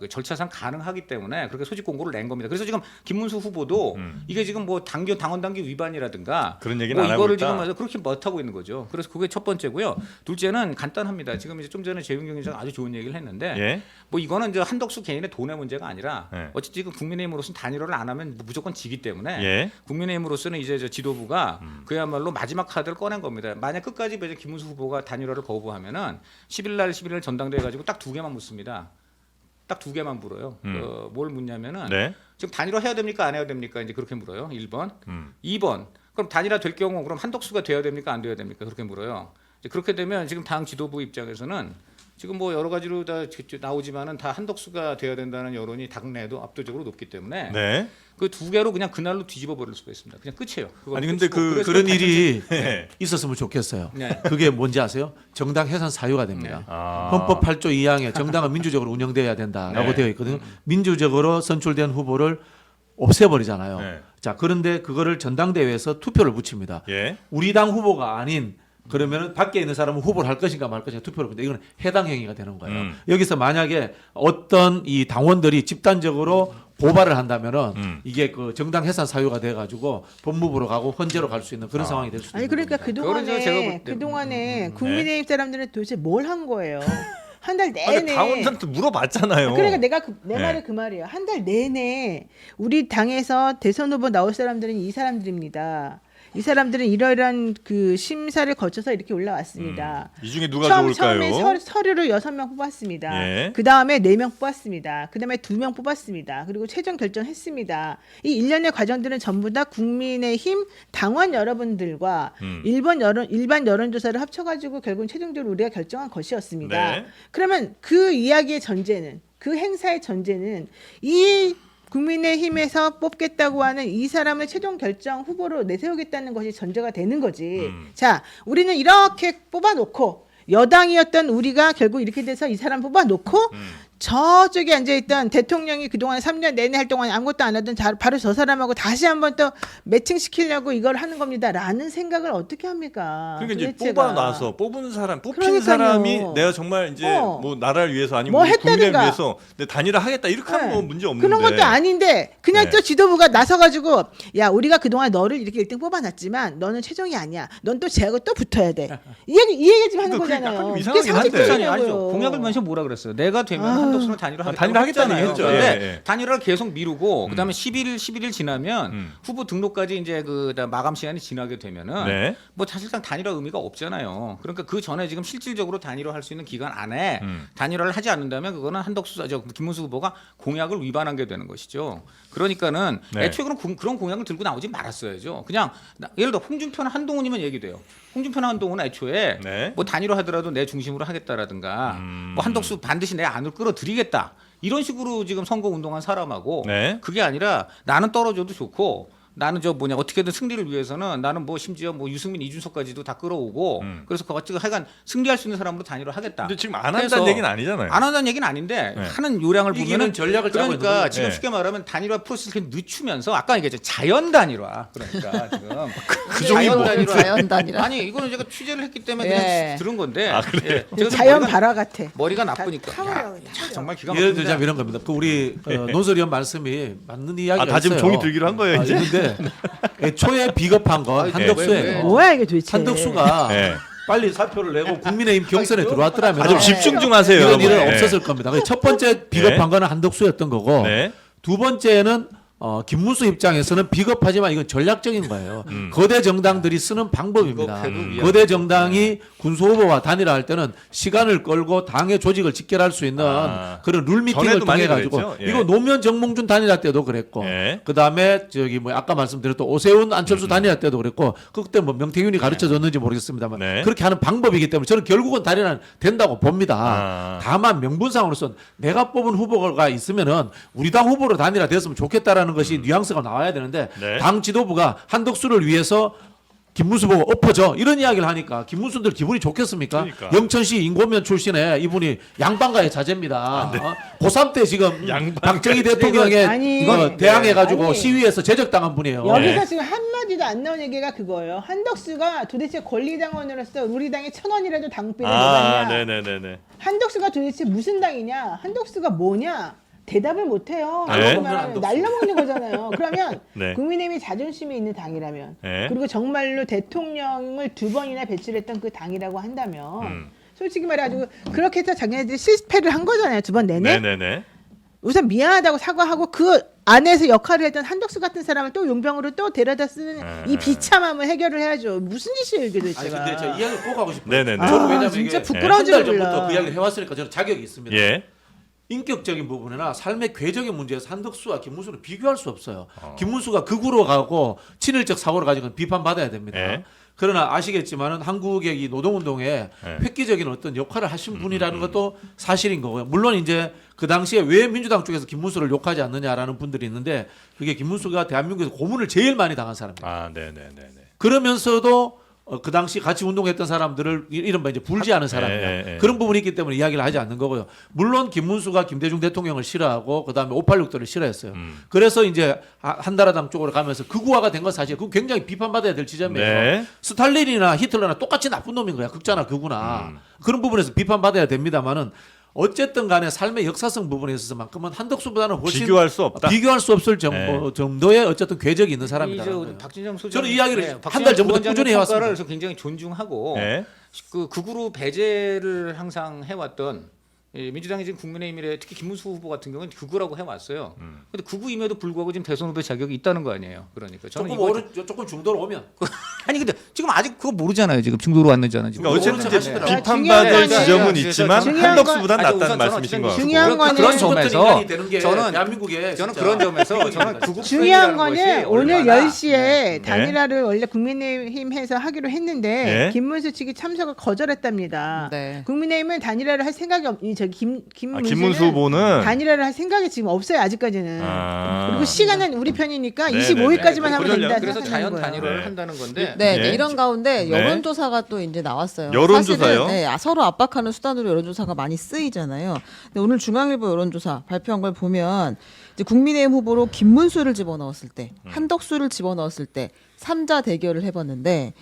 절차상 가능하기 때문에 그렇게 소집 공고를 낸 겁니다. 그래서 지금 김문수 후보도 이게 지금 뭐 당원 당규 위반이라든가 그런 얘기는 뭐 안 하고 이거를 있다. 지금 그렇게 못 하고 있는 거죠. 그래서 그게 첫 번째고요. 둘째는 간단합니다. 지금 이제 좀 전에 재윤경 기자가 아주 좋은 얘기를 했는데 예. 뭐 이거는 이제 한덕수 개인의 돈의 문제가 아니라 네. 어쨌든 지금 국민의힘으로서는 단일화를 안 하면 무조건 지기 때문에 예. 국민의힘으로서는 이제 저 지도부가 그야말로 마지막 카드를 꺼낸 겁니다. 만약 끝까지 이제 김문수 후보가 단일화를 거부하면은 11일 전당대회 가지고 딱 두 개만 묻습니다. 딱 두 개만 물어요. 뭘 묻냐면은 네. 지금 단일화 해야 됩니까 안 해야 됩니까 이제 그렇게 물어요. 1번, 음. 2번. 그럼 단일화 될 경우 그럼 한덕수가 돼야 됩니까 안 돼야 됩니까 그렇게 물어요. 이제 그렇게 되면 지금 당 지도부 입장에서는 지금 뭐 여러 가지로 다 나오지만은 다 한덕수가 돼야 된다는 여론이 당내에도 압도적으로 높기 때문에 네. 그 두 개로 그냥 그날로 뒤집어 버릴 수가 있습니다. 그냥 끝이에요. 그거 아니, 근데 끝이고. 그래서 그런 다 일이 네. 있었으면 좋겠어요. 네. 그게 뭔지 아세요? 정당 해산 사유가 됩니다. 아. 헌법 8조 2항에 정당은 민주적으로 운영돼야 된다라고 네. 되어 있거든요. 민주적으로 선출된 후보를 없애버리잖아요. 네. 자, 그런데 그거를 전당대회에서 투표를 붙입니다. 예. 우리 당 후보가 아닌 그러면 밖에 있는 사람은 후보를 할 것인가 말 것인가 투표를 근데 이거는 해당 행위가 되는 거예요. 여기서 만약에 어떤 이 당원들이 집단적으로 고발을 한다면은 이게 그 정당 해산 사유가 돼 가지고 법무부로 가고 헌재로 갈 수 있는 그런 상황이 될 수도 아니 있는 그러니까 겁니다. 그거는 제가 볼 때- 그동안에 국민의힘 사람들은 도대체 뭘 한 거예요? 한 달 아니, 내내 당원들한테 물어봤잖아요. 그러니까 내가 내 네. 말이 그 말이에요. 한 달 내내 우리 당에서 대선 후보 나올 사람들은 이 사람들입니다. 이 사람들은 이러이러한 그 심사를 거쳐서 이렇게 올라왔습니다. 이 중에 누가 처음에 좋을까요? 서류를 6명 뽑았습니다. 예. 그 다음에 4명 뽑았습니다. 그 다음에 2명 뽑았습니다. 그리고 최종 결정했습니다. 이 일련의 과정들은 전부 다 국민의힘 당원 여러분들과 일반 여론조사를 합쳐가지고 결국 최종적으로 우리가 결정한 것이었습니다. 네. 그러면 그 이야기의 전제는, 그 행사의 전제는 이 국민의힘에서 뽑겠다고 하는 이 사람을 최종 결정 후보로 내세우겠다는 것이 전제가 되는 거지. 자, 우리는 이렇게 뽑아놓고 여당이었던 우리가 결국 이렇게 돼서 이 사람 뽑아놓고 저쪽에 앉아있던 대통령이 그동안 3년 내내 할 동안 아무것도 안 하던 바로 저 사람하고 다시 한번 또 매칭시키려고 이걸 하는 겁니다. 라는 생각을 어떻게 합니까? 그러니까 이제 도대체가. 뽑아놔서 뽑은 사람, 뽑힌 그러니까요. 사람이 내가 정말 이제 뭐 나라를 위해서 아니면 뭐 우리 국민을 했다든가. 위해서 내 단일화하겠다 이렇게 하면 네. 뭐 문제 없는데 그런 것도 아닌데 그냥 네. 또 지도부가 나서가지고 야 우리가 그동안 너를 이렇게 1등 뽑아놨지만 너는 최종이 아니야. 넌 또 쟤하고 또 붙어야 돼. 이 얘기 지금 하는 그러니까 그게 거잖아요. 약간 좀 이게 이상하긴 한데. 상식적이냐고요. 아니죠. 공약을 면서 뭐라 그랬어요? 내가 되면 한덕수는 단일화하겠다고 단일화하겠다는 했잖아요. 얘기했죠. 그런데 예, 예. 단일화를 계속 미루고 그다음에 11일 지나면 후보 등록까지 이제 그 마감 시간이 지나게 되면은 네. 뭐 사실상 단일화 의미가 없잖아요. 그러니까 그 전에 지금 실질적으로 단일화할 수 있는 기간 안에 단일화를 하지 않는다면 그거는 김문수 후보가 공약을 위반한 게 되는 것이죠. 그러니까는 네. 애초에 그런 공약을 들고 나오지 말았어야죠. 그냥 예를 들어 홍준표나 한동훈이면 얘기돼요. 홍준표나 한동훈은 애초에 네. 뭐 단일화 하더라도 내 중심으로 하겠다라든가 뭐 한덕수 반드시 내 안을 끌어들이겠다 이런 식으로 지금 선거 운동한 사람하고 네. 그게 아니라 나는 떨어져도 좋고 나는 어떻게든 승리를 위해서는 나는 뭐 심지어 뭐 유승민 이준석까지도 다 끌어오고 그래서 그거 하여간 승리할 수 있는 사람으로 단일화 하겠다. 근데 지금 안 그래서 한다는 얘기는 아니잖아요. 안 한다는 얘기는 아닌데 네. 하는 요량을 이기는 보면은 전략을 짜고 있는 그러니까 거죠. 지금 네. 쉽게 말하면 단일화 프로세스를 늦추면서 아까 얘기했죠 자연 단일화 그러니까 지금 그 종이 자연 뭐. 단일화 자연 단일화. 아니 이거는 제가 취재를 했기 때문에 예. 그냥 들은 건데 예. 제가 좀 자연 머리가- 발화 같아. 머리가 나쁘니까 타워요, 야, 타워요. 정말 기가 예를 막힙니다. 들자면 이런 겁니다. 그 우리 논설위원 말씀이 맞는 이야기가 다 지금 있어요. 종이 들기로 한 거예요, 이제? 있는데 애초에 비겁한 건 한덕수예요. 뭐야 이게 도대체. 한덕수가 네. 빨리 사표를 내고 국민의힘 경선에 들어왔더라면 아, 좀 집중 좀 하세요. 이런 여러분. 일은 네. 없었을 겁니다. 그래서 첫 번째 비겁한 거는 한덕수였던 거고 네. 두 번째는 김문수 입장에서는 비겁하지만 이건 전략적인 거예요. 거대 정당들이 쓰는 방법입니다. 비겁해도 위험하죠. 거대 정당이 군수 후보와 단일화할 때는 시간을 끌고 당의 조직을 직결할 수 있는 그런 룰 미팅을 전에도 많이 통해 가지고 그랬죠. 예. 이거 노무현 정몽준 단일화 때도 그랬고 예. 그다음에 아까 말씀드렸던 오세훈 안철수 단일화 때도 그랬고 그때 뭐 명태균이 가르쳐 줬는지 모르겠습니다만 네. 그렇게 하는 방법이기 때문에 저는 결국은 단일화는 된다고 봅니다. 아. 다만 명분상으로서 내가 뽑은 후보가 있으면은 우리 당 후보로 단일화 됐으면 좋겠다라는 것이 뉘앙스가 나와야 되는데 네. 당 지도부가 한덕수를 위해서 김문수 보고 엎어져 이런 이야기를 하니까 김문수들 기분이 좋겠습니까? 그러니까. 영천시 인고면 출신의 이분이 양반가의 자제입니다. 고3 때 지금 양반 박정희 대통령에 아니, 대항해가지고 아니. 시위에서 제적당한 분이에요. 여기서 지금 한마디도 안 나온 얘기가 그거예요. 한덕수가 도대체 권리당원으로서 우리 당에 1,000원이라도 당비를 아, 내봤냐. 네네네네. 한덕수가 도대체 무슨 당이냐. 한덕수가 뭐냐. 대답을 못해요. 네. 날려먹는 거잖아요. 그러면 네. 국민의힘이 자존심이 있는 당이라면 네. 그리고 정말로 대통령을 2번이나 배출을 했던 그 당이라고 한다면 솔직히 말해가지고 그렇게 해서 자기네들이 실패를 한 거잖아요. 2번 내내. 네네네. 우선 미안하다고 사과하고 그 안에서 역할을 했던 한덕수 같은 사람을 또 용병으로 또 데려다 쓰는 이 비참함을 해결을 해야죠. 무슨 짓이에요 이게 아니 도대체가. 근데 저 이야기를 꼭 하고 싶어요. 네네네. 저는 아, 왜냐면 진짜 이게 부끄러운 한 줄 달 전부터 몰라. 그 이야기를 해왔으니까 저는 자격이 있습니다. 예. 인격적인 부분이나 삶의 궤적인 문제에서 한덕수와 김문수는 비교할 수 없어요. 김문수가 극우로 가고 친일적 사고를 가지고 비판받아야 됩니다. 예. 그러나 아시겠지만은 한국의 이 노동운동에 예. 획기적인 어떤 역할을 하신 분이라는 것도 사실인 거고요. 물론 이제 그 당시에 왜 민주당 쪽에서 김문수를 욕하지 않느냐라는 분들이 있는데 그게 김문수가 대한민국에서 고문을 제일 많이 당한 사람입니다. 아, 네네네네. 그러면서도 그 당시 같이 운동했던 사람들을 이른바 이제 불지 않은 사람이다. 예. 그런 부분이 있기 때문에 이야기를 하지 않는 거고요. 물론 김문수가 김대중 대통령을 싫어하고 그다음에 586들을 싫어했어요. 그래서 이제 한나라당 쪽으로 가면서 극우화가 된 건 사실 그건 굉장히 비판받아야 될 지점이에요. 네. 스탈린이나 히틀러나 똑같이 나쁜 놈인 거야. 극자나 극우나. 그런 부분에서 비판받아야 됩니다만은 어쨌든 간에 삶의 역사성 부분에 있어서만큼은 한덕수보다는 훨씬 비교할 수 없다. 비교할 수 없을 네. 정도의 어쨌든 궤적이 있는 사람이다. 박진영 소장 저는 이 이야기를 한달 전부터 꾸준히 해왔습니다. 그래서 굉장히 존중하고 네. 그 극우로 배제를 항상 해왔던 민주당이 지금 국민의힘에 특히 김문수 후보 같은 경우는 극우라고 해왔어요. 근데 극우임에도 불구하고 지금 대선 후보 자격이 있다는 거 아니에요. 그러니까 저는 조금 중도로 오면 아니 근데 지금 아직 그거 모르잖아요. 지금 중도로 왔는지 안 왔는지. 그러니까 어쨌든 이제 하시더라고요. 비판받을 중요한 지점은 거는 있지만 중요한 한덕수보단 건- 아니, 낫다는 우선 말씀이신 거 같고. 중요한 거는 그런 점에서 점에서 되는 게 저는 대한민국에 저는 진짜 그런 점에서 저는 극우 중요한 프레임이라는 거는 것이 오늘 얼마나 10시에 단일화를 원래 국민의힘 해서 하기로 했는데 네. 김문수 측이 참석을 거절했답니다. 네. 국민의힘은 단일화를 할 생각이 김문수는 김문수 후보는 단일화를 할 생각이 지금 없어요 아직까지는. 그리고 시간은 우리 편이니까 네, 25일까지만 네. 하면 된다 그래서 생각하는 자연 거예요. 단일화를 네. 한다는 건데 네, 네. 이런 가운데 네. 여론조사가 또 이제 나왔어요. 여론조사요? 사실은, 네, 서로 압박하는 수단으로 여론조사가 많이 쓰이잖아요. 근데 오늘 중앙일보 여론조사 발표한 걸 보면 이제 국민의힘 후보로 김문수를 집어넣었을 때, 한덕수를 집어넣었을 때 3자 대결을 해봤는데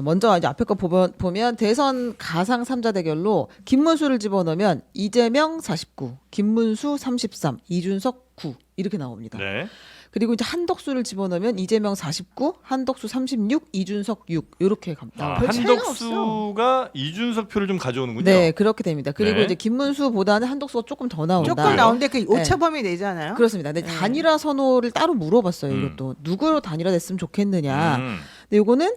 먼저 이제 앞에 거 보면 대선 가상 3자 대결로 김문수를 집어넣으면 이재명 49, 김문수 33, 이준석 9 이렇게 나옵니다. 네. 그리고 이제 한덕수를 집어넣으면 이재명 49, 한덕수 36, 이준석 6 이렇게 갑니다. 별 차이가 없어. 한덕수가 이준석 표를 좀 가져오는군요. 네, 그렇게 됩니다. 그리고 네. 이제 김문수보다는 한덕수가 조금 더 나온다. 조금 나오는데 그 오차범위 내잖아요. 그렇습니다. 근데 단일화 선호를 따로 물어봤어요. 이것도 누구로 단일화됐으면 좋겠느냐. 근데 요거는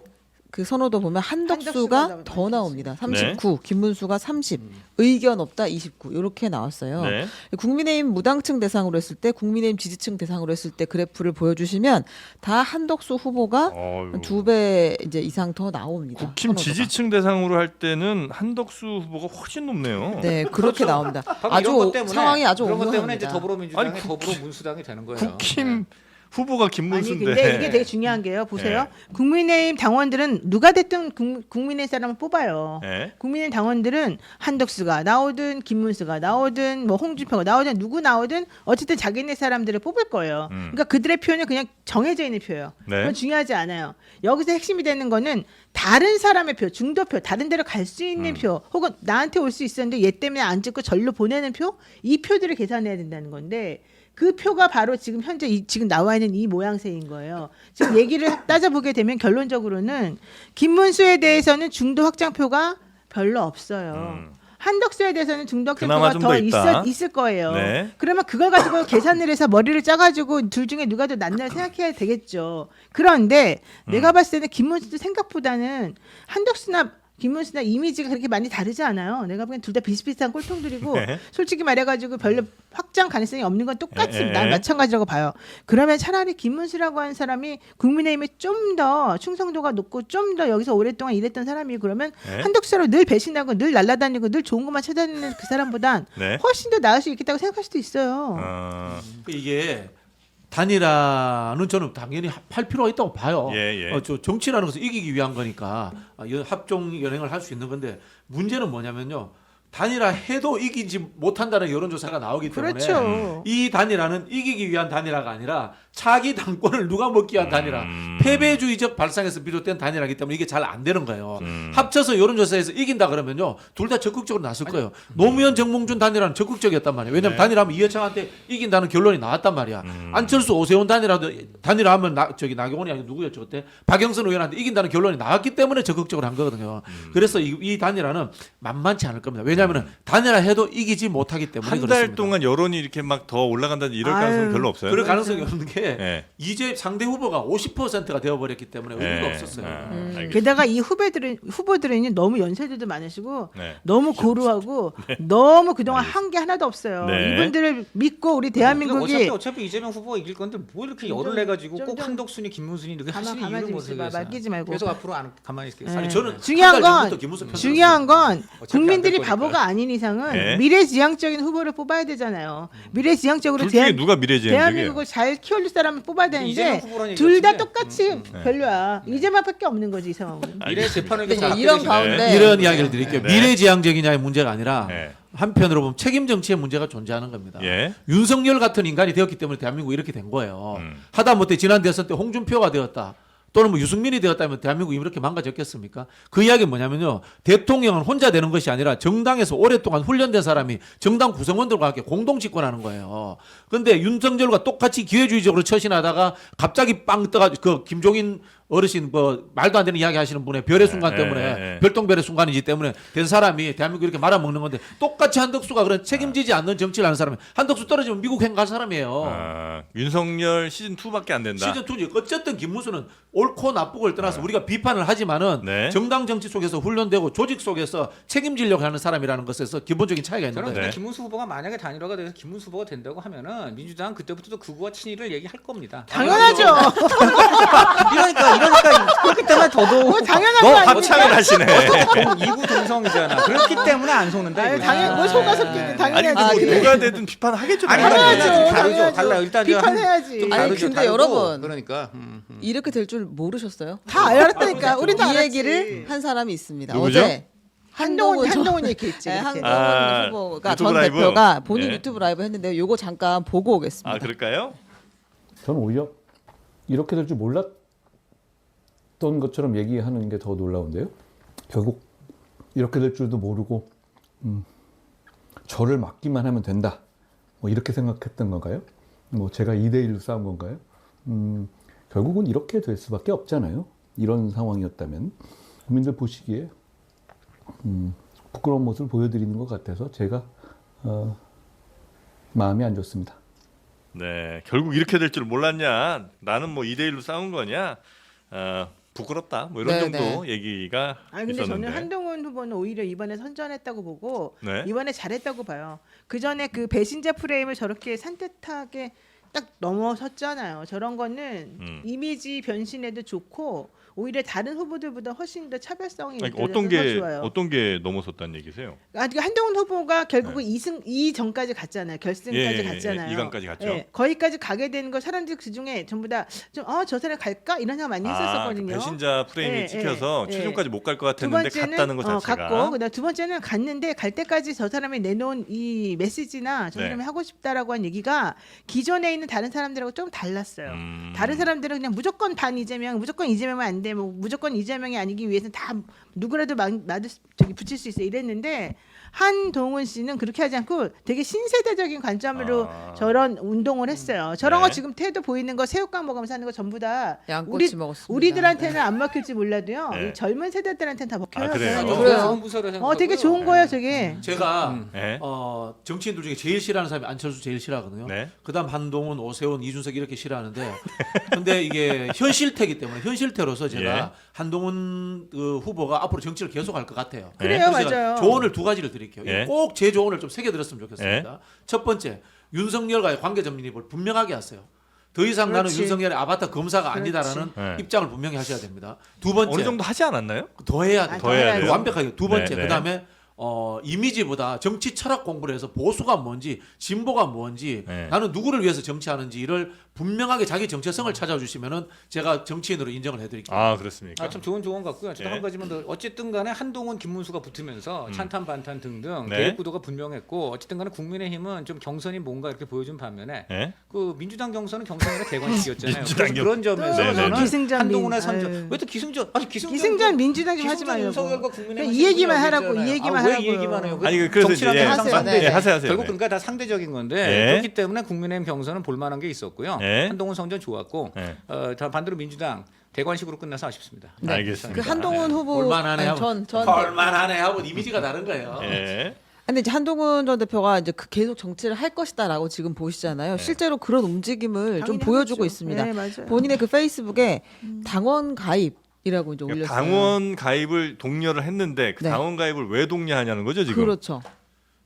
그 선호도 보면 한덕수가 한덕수가 더 나옵니다. 39, 김문수가 30, 의견 없다 29 이렇게 나왔어요. 네. 국민의힘 무당층 대상으로 했을 때, 국민의힘 지지층 대상으로 했을 때 그래프를 보여주시면 다 한덕수 후보가 어휴. 2배 이제 이상 더 나옵니다. 국힘 선호도가. 지지층 대상으로 할 때는 한덕수 후보가 훨씬 높네요. 네, 그렇게 나옵니다. 바로 아주 이런 것 때문에, 상황이 아주 그런 것 때문에 오묘합니다. 이제 더불어민주당이 아니, 더불어 문수당이 되는 거예요. 국힘 후보가 아니 김문수인데. 근데 이게 되게 중요한 게요. 보세요. 네. 국민의힘 당원들은 누가 됐든 국민의 사람을 뽑아요. 네. 국민의힘 당원들은 한덕수가 나오든 김문수가 나오든 뭐 홍준표가 나오든 누구 나오든 어쨌든 자기네 사람들을 뽑을 거예요. 그러니까 그들의 표는 그냥 정해져 있는 표예요. 네. 그건 중요하지 않아요. 여기서 핵심이 되는 거는 다른 사람의 표, 중도표, 다른 데로 갈 수 있는 표, 혹은 나한테 올 수 있었는데 얘 때문에 안 찍고 절로 보내는 표, 이 표들을 계산해야 된다는 건데 그 표가 바로 지금 현재 지금 나와 있는 이 모양새인 거예요. 지금 얘기를 따져보게 되면 결론적으로는 김문수에 대해서는 중도 확장표가 별로 없어요. 한덕수에 대해서는 중도 그나마 확장표가 좀 더 더 있다. 있을 거예요. 네. 그러면 그걸 가지고 계산을 해서 머리를 짜가지고 둘 중에 누가 더 낫나 생각해야 되겠죠. 그런데 내가 봤을 때는 김문수도 생각보다는 한덕수나 김문수나 이미지가 그렇게 많이 다르지 않아요. 내가 보기엔 둘 다 비슷비슷한 꼴통들이고 네. 솔직히 말해가지고 별로 확장 가능성이 없는 건 똑같이 네. 난 마찬가지라고 봐요. 그러면 차라리 김문수라고 하는 사람이 국민의힘에 좀 더 충성도가 높고 좀 더 여기서 오랫동안 일했던 사람이 그러면 네. 한덕수로 늘 배신하고 늘 날아다니고 늘 좋은 것만 찾아내는 그 사람보단 네. 훨씬 더 나을 수 있겠다고 생각할 수도 있어요. 이게 단일화는 저는 당연히 할 필요가 있다고 봐요. 예, 예. 저 정치라는 것은 이기기 위한 거니까 합종 연행을 할 수 있는 건데 문제는 뭐냐면요. 단일화 해도 이기지 못한다는 여론조사가 나오기 때문에 그렇죠. 이 단일화는 이기기 위한 단일화가 아니라 차기 당권을 누가 먹기 위한 단일화, 패배주의적 발상에서 비롯된 단일화이기 때문에 이게 잘 안 되는 거예요. 합쳐서 여론조사에서 이긴다 그러면요, 둘 다 적극적으로 나설 거예요. 노무현 정몽준 단일화는 적극적이었단 말이에요. 왜냐하면 네. 단일화하면 이해창한테 이긴다는 결론이 나왔단 말이야. 안철수 오세훈 단일화하면 나경원이 아니고 누구였죠 그때? 박영선 의원한테 이긴다는 결론이 나왔기 때문에 적극적으로 한 거거든요. 그래서 이 단일화는 만만치 않을 겁니다. 왜냐하면 단일화해도 이기지 못하기 때문에 한 달 그렇습니다. 동안 여론이 이렇게 막 더 올라간다는 이럴 아유, 가능성은 별로 없어요. 그럴 가능성이 없는 게 네. 이제 상대 후보가 50%가 되어버렸기 때문에 의미가 네. 없었어요. 알겠습니다. 게다가 이 후보들은 너무 연세들도 많으시고 네. 너무 고루하고 너무 그동안 한 게 하나도 없어요. 네. 이분들을 믿고 우리 대한민국이 어차피 이재명 후보가 이길 건데 뭐 이렇게 열을 좀- 내 가지고 좀- 꼭 좀 한덕순이 김문순이 이렇게 가만- 하시는 가만히 이유를 좀 있어봐. 모르겠어요. 맡기지 말고. 계속 앞으로 안 가만히 있겠어요. 아니 저는 중요한 한달 건 전부터 김문수 편 중요한 건 어차피 국민들이 안될 거니까. 바보가 아닌 이상은 네. 미래지향적인 후보를 뽑아야 되잖아요. 미래지향적으로 둘 중에 누가 미래지향적이에요? 대한민국을 잘 키워줄 사람을 뽑아야 이재명 되는데 후보라는 얘기 둘 다 같은데. 똑같이 별로야. 이재명밖에 없는 거지 이 상황은. 미래 재판을 근데 계속 이제 이런 앞두고 가운데 계시네. 이런 이야기를 드릴게요. 네. 미래지향적이냐의 문제가 아니라 네. 한편으로 보면 책임 정치의 문제가 존재하는 겁니다. 예. 윤석열 같은 인간이 되었기 때문에 대한민국이 이렇게 된 거예요. 음. 하다못해 지난 대선 때 홍준표가 되었다. 또는 뭐 유승민이 되었다면 대한민국이 이렇게 망가졌겠습니까? 그 이야기는 뭐냐면요. 대통령은 혼자 되는 것이 아니라 정당에서 오랫동안 훈련된 사람이 정당 구성원들과 함께 공동 집권하는 거예요. 그런데 윤석열과 똑같이 기회주의적으로 처신하다가 갑자기 빵 떠가지고 그 김종인 어르신 뭐 말도 안 되는 이야기 하시는 분의 별의 순간 때문에 네. 별똥별의 순간이지 때문에 된 사람이 대한민국 이렇게 말아먹는 건데 똑같이 한덕수가 그런 책임지지 않는 정치를 하는 사람이 한덕수 떨어지면 미국 행 갈 사람이에요. 윤석열 시즌 2밖에 안 된다. 시즌 2지. 어쨌든 김문수는 옳고 나쁘고를 떠나서 우리가 비판을 하지만은 네. 정당 정치 속에서 훈련되고 조직 속에서 책임지려고 하는 사람이라는 것에서 기본적인 차이가 있는 저는 거예요. 근데 김문수 후보가 만약에 단일화가 돼서 김문수 후보가 된다고 하면은 민주당 그때부터도 극우와 친일을 얘기할 겁니다. 당연하죠. 이러니까 그렇기 때문에 더더욱 뭐 당연한 거 너 아닙니까? 합창을 하시네. 이구 동성이잖아. 그렇기 때문에 안 속는다. 아니, 이거지. 당연 뭐 속아 섞이는 아니 당연하지. 근데 뭐 그래. 누가 되든 비판하겠죠. 아니, 당연히. 당연하죠. 다르죠. 당연하죠. 달라. 일단 비판해야지. 좀 아니, 다르죠. 근데 다르고. 여러분. 그러니까 이렇게 될 줄 모르셨어요? 다 알았다니까. 우린 다 이 알았지. 얘기를 한 사람이 있습니다. 누구죠? 어제 한동훈 얘기했지. 네, 그렇게. 한동훈 후보가 유튜브 전 라이브? 대표가 본인 네. 유튜브 라이브 했는데 요거 잠깐 보고 오겠습니다. 아 그럴까요? 저는 오히려 이렇게 될 줄 몰랐던 것처럼 얘기하는 게 더 놀라운데요. 결국 이렇게 될 줄도 모르고 저를 막기만 하면 된다. 뭐 이렇게 생각했던 건가요? 뭐 제가 2대1로 싸운 건가요? 결국은 이렇게 될 수밖에 없잖아요. 이런 상황이었다면 국민들 보시기에 부끄러운 모습을 보여드리는 것 같아서 제가 마음이 안 좋습니다. 네, 결국 이렇게 될 줄 몰랐냐? 나는 뭐 2대1로 싸운 거냐? 부끄럽다. 뭐 이런 네, 정도 얘기가 아니 근데 있었는데. 저는 한동훈 후보는 오히려 이번에 선전했다고 보고 네. 이번에 잘했다고 봐요. 그 전에 그 배신자 프레임을 저렇게 산뜻하게 딱 넘어섰잖아요. 저런 거는 이미지 변신에도 좋고 오히려 다른 후보들보다 훨씬 더 차별성이 아니, 느껴져서 어떤 더 게 좋아요. 어떤 넘어섰다는 얘기세요? 그러니까 한동훈 후보가 결국은 이 전까지 갔잖아요. 결승까지 갔잖아요. 2강까지 갔죠. 예, 거기까지 가게 되는 거 사람들이 그 중에 전부 다좀저 사람 갈까 이런 생각 많이 했었거든요. 그 배신자 프레임이 예, 찍혀서 예, 최종까지 못 갈 것 두 같았는데 번째는 갔다는 것 자체가. 갔고 그다음 두 번째는 갔는데 갈 때까지 저 사람이 내놓은 이 메시지나 저 네. 사람이 하고 싶다라고 한 얘기가 기존에 있는 다른 사람들하고 좀 달랐어요. 다른 사람들은 그냥 무조건 반 이재명, 무조건 이재명은 안 돼, 뭐 무조건 이재명이 아니기 위해서는 다 누구라도 붙일 수 있어 이랬는데 한동훈 씨는 그렇게 하지 않고 되게 신세대적인 관점으로 저런 운동을 했어요. 저런 네. 거 지금 태도 보이는 거 새우깡 먹으면서 하는 거 전부 다 양꼬치 먹었습니다. 우리들한테는 안 먹힐지 몰라도요. 네. 이 젊은 세대들한테는 다 먹혀요. 아, 그래요? 저런 그래요? 거. 좋은 부서를 되게 생각하고요. 좋은 거예요, 저게. 제가 네. 정치인들 중에 제일 싫어하는 사람이 안철수 제일 싫어하거든요. 네. 그다음 한동훈, 오세훈, 이준석 이렇게 싫어하는데 근데 이게 현실태이기 때문에 현실태로서 제가 예. 한동훈 그 후보가 앞으로 정치를 계속할 것 같아요. 그래요, 그래서 제가 맞아요. 조언을 두 가지를 드릴게요. 예. 꼭 제 조언을 좀 새겨들었으면 좋겠습니다. 첫 번째, 윤석열과의 관계 정립을 분명하게 하세요. 더 이상 나는 그렇지. 윤석열의 아바타 검사가 그렇지. 아니다라는 네. 입장을 분명히 하셔야 됩니다. 두 번째, 어느 정도 하지 않았나요? 더 해야 돼요. 더 해야 돼요. 완벽하게. 두 번째, 네, 네. 그다음에 이미지보다 정치 철학 공부를 해서 보수가 뭔지 진보가 뭔지 네. 나는 누구를 위해서 정치하는지를 분명하게 자기 정체성을 찾아주시면은 제가 정치인으로 인정을 해드릴게요. 아 그렇습니까? 참 좋은 조언 같고요. 저도 예. 한 가지만 더 어쨌든 간에 한동훈 김문수가 붙으면서 찬탄 반탄 등등 네. 계획 구도가 분명했고 어쨌든 간에 국민의힘은 좀 경선이 뭔가 이렇게 보여준 반면에 네. 그 민주당 경선은 경선의 대관식이었잖아요. 민주당 그래서 그런 점에서 네, 네, 저는 네. 기승전 한동훈의 민- 선전 아유. 왜 또 기승전 아니 기승전 민주당 좀 하지 말고. 윤석열과 국민의힘 이 얘기만 하라고, 얘기잖아요. 이 얘기만 왜 하라고요. 이 얘기만 해요? 아니, 그래서 정치라는 이제 항상 하세요. 상대적. 네, 하세요. 결국 네. 그러니까 다 상대적인 건데 네. 그렇기 때문에 국민의힘 경선은 볼만한 게 있었고요. 네. 한동훈 선전 좋았고 네. 다 반대로 민주당 대관식으로 끝나서 아쉽습니다. 네. 알겠습니다. 그 한동훈 후보 볼만하네 아니, 하고 전 볼만하네 하고 이미지가 다른 거예요. 예. 근데 이제 한동훈 전 대표가 이제 계속 정치를 할 것이다라고 지금 보시잖아요. 실제로 그런 움직임을 좀 당연히 보여주고 하겠죠. 있습니다. 네, 맞아요. 본인의 그 페이스북에 당원 가입이라고 이제 올렸어요. 그러니까 당원 가입을 독려를 했는데 그 네. 당원 가입을 왜 독려하냐는 거죠 지금. 그렇죠.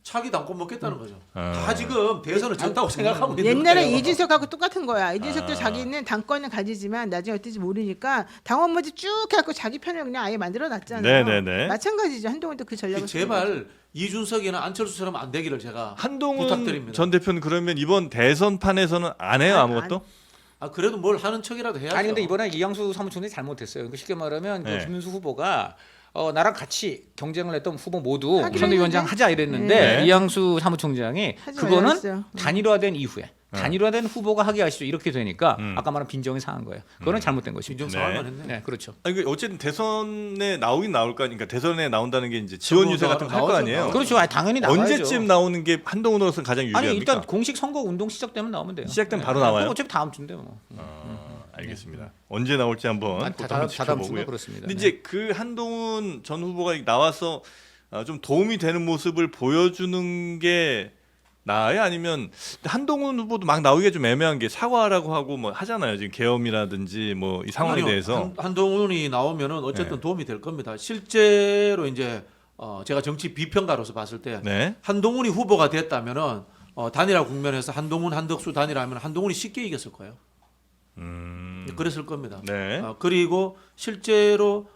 차기 당권 먹겠다는 거죠. 아. 다 지금 대선을 졌다고 생각하고 있는 옛날에 거예요. 이준석하고 똑같은 거야. 이준석도 아. 자기는 당권을 가지지만 나중에 어떨지 모르니까 당원 모집 쭉 해갖고 자기 편을 그냥 아예 만들어 놨잖아요. 네네네. 마찬가지죠. 한동훈도 그 전략을 쓰는 거죠. 제발 이준석이나 안철수처럼 안 되기를 제가 한동훈 부탁드립니다. 전 대표는 그러면 이번 대선판에서는 안 해요 아무것도? 그래도 뭘 하는 척이라도 해야죠. 아니 근데 이번에 이양수 사무총장이 잘못했어요. 그러니까 쉽게 말하면 네. 그 김문수 후보가 나랑 같이 경쟁을 했던 후보 모두 하기로 선대위원장 했는데? 하자 이랬는데 네. 이양수 사무총장이 하지 그거는 말랬어요. 단일화된 이후에 단일화된 후보가 하게 하시죠 이렇게 되니까 음. 아까 말한 빈정이 상한 거예요. 그거는 잘못된 것이죠. 인정상할만 했네. 네, 그렇죠. 아니 그 어쨌든 대선에 나오긴 나올 거 아니까 대선에 나온다는 게 이제 지원 유세 같은 거 할 거 나오죠, 아니에요. 나오죠. 그렇죠. 아니, 당연히 나와야죠. 언제쯤 나오는 게 한동훈으로서는 가장 유리합니까? 아니 일단 공식 선거 운동 시작되면 나오면 돼요. 시작되면 네. 바로 나와요? 어차피 다음 주인데 뭐. 알겠습니다. 언제 나올지 한번 그것도 한번 다다음 주가 지켜보고요. 그렇습니다. 근데 네. 이제 그 한동훈 전 후보가 나와서 좀 도움이 되는 모습을 보여주는 게 나아요? 아니면 한동훈 후보도 막 나오기가 좀 애매한 게 사과라고 하고 뭐 하잖아요. 지금 계엄이라든지 뭐 이 상황에 아니요. 대해서. 한동훈이 나오면은 어쨌든 네. 도움이 될 겁니다. 실제로 이제 제가 정치 비평가로서 봤을 때 네. 한동훈이 후보가 됐다면은 단일화 국면에서 한동훈 한덕수 단일화하면 한동훈이 쉽게 이겼을 거예요. 그랬을 겁니다. 네. 그리고 실제로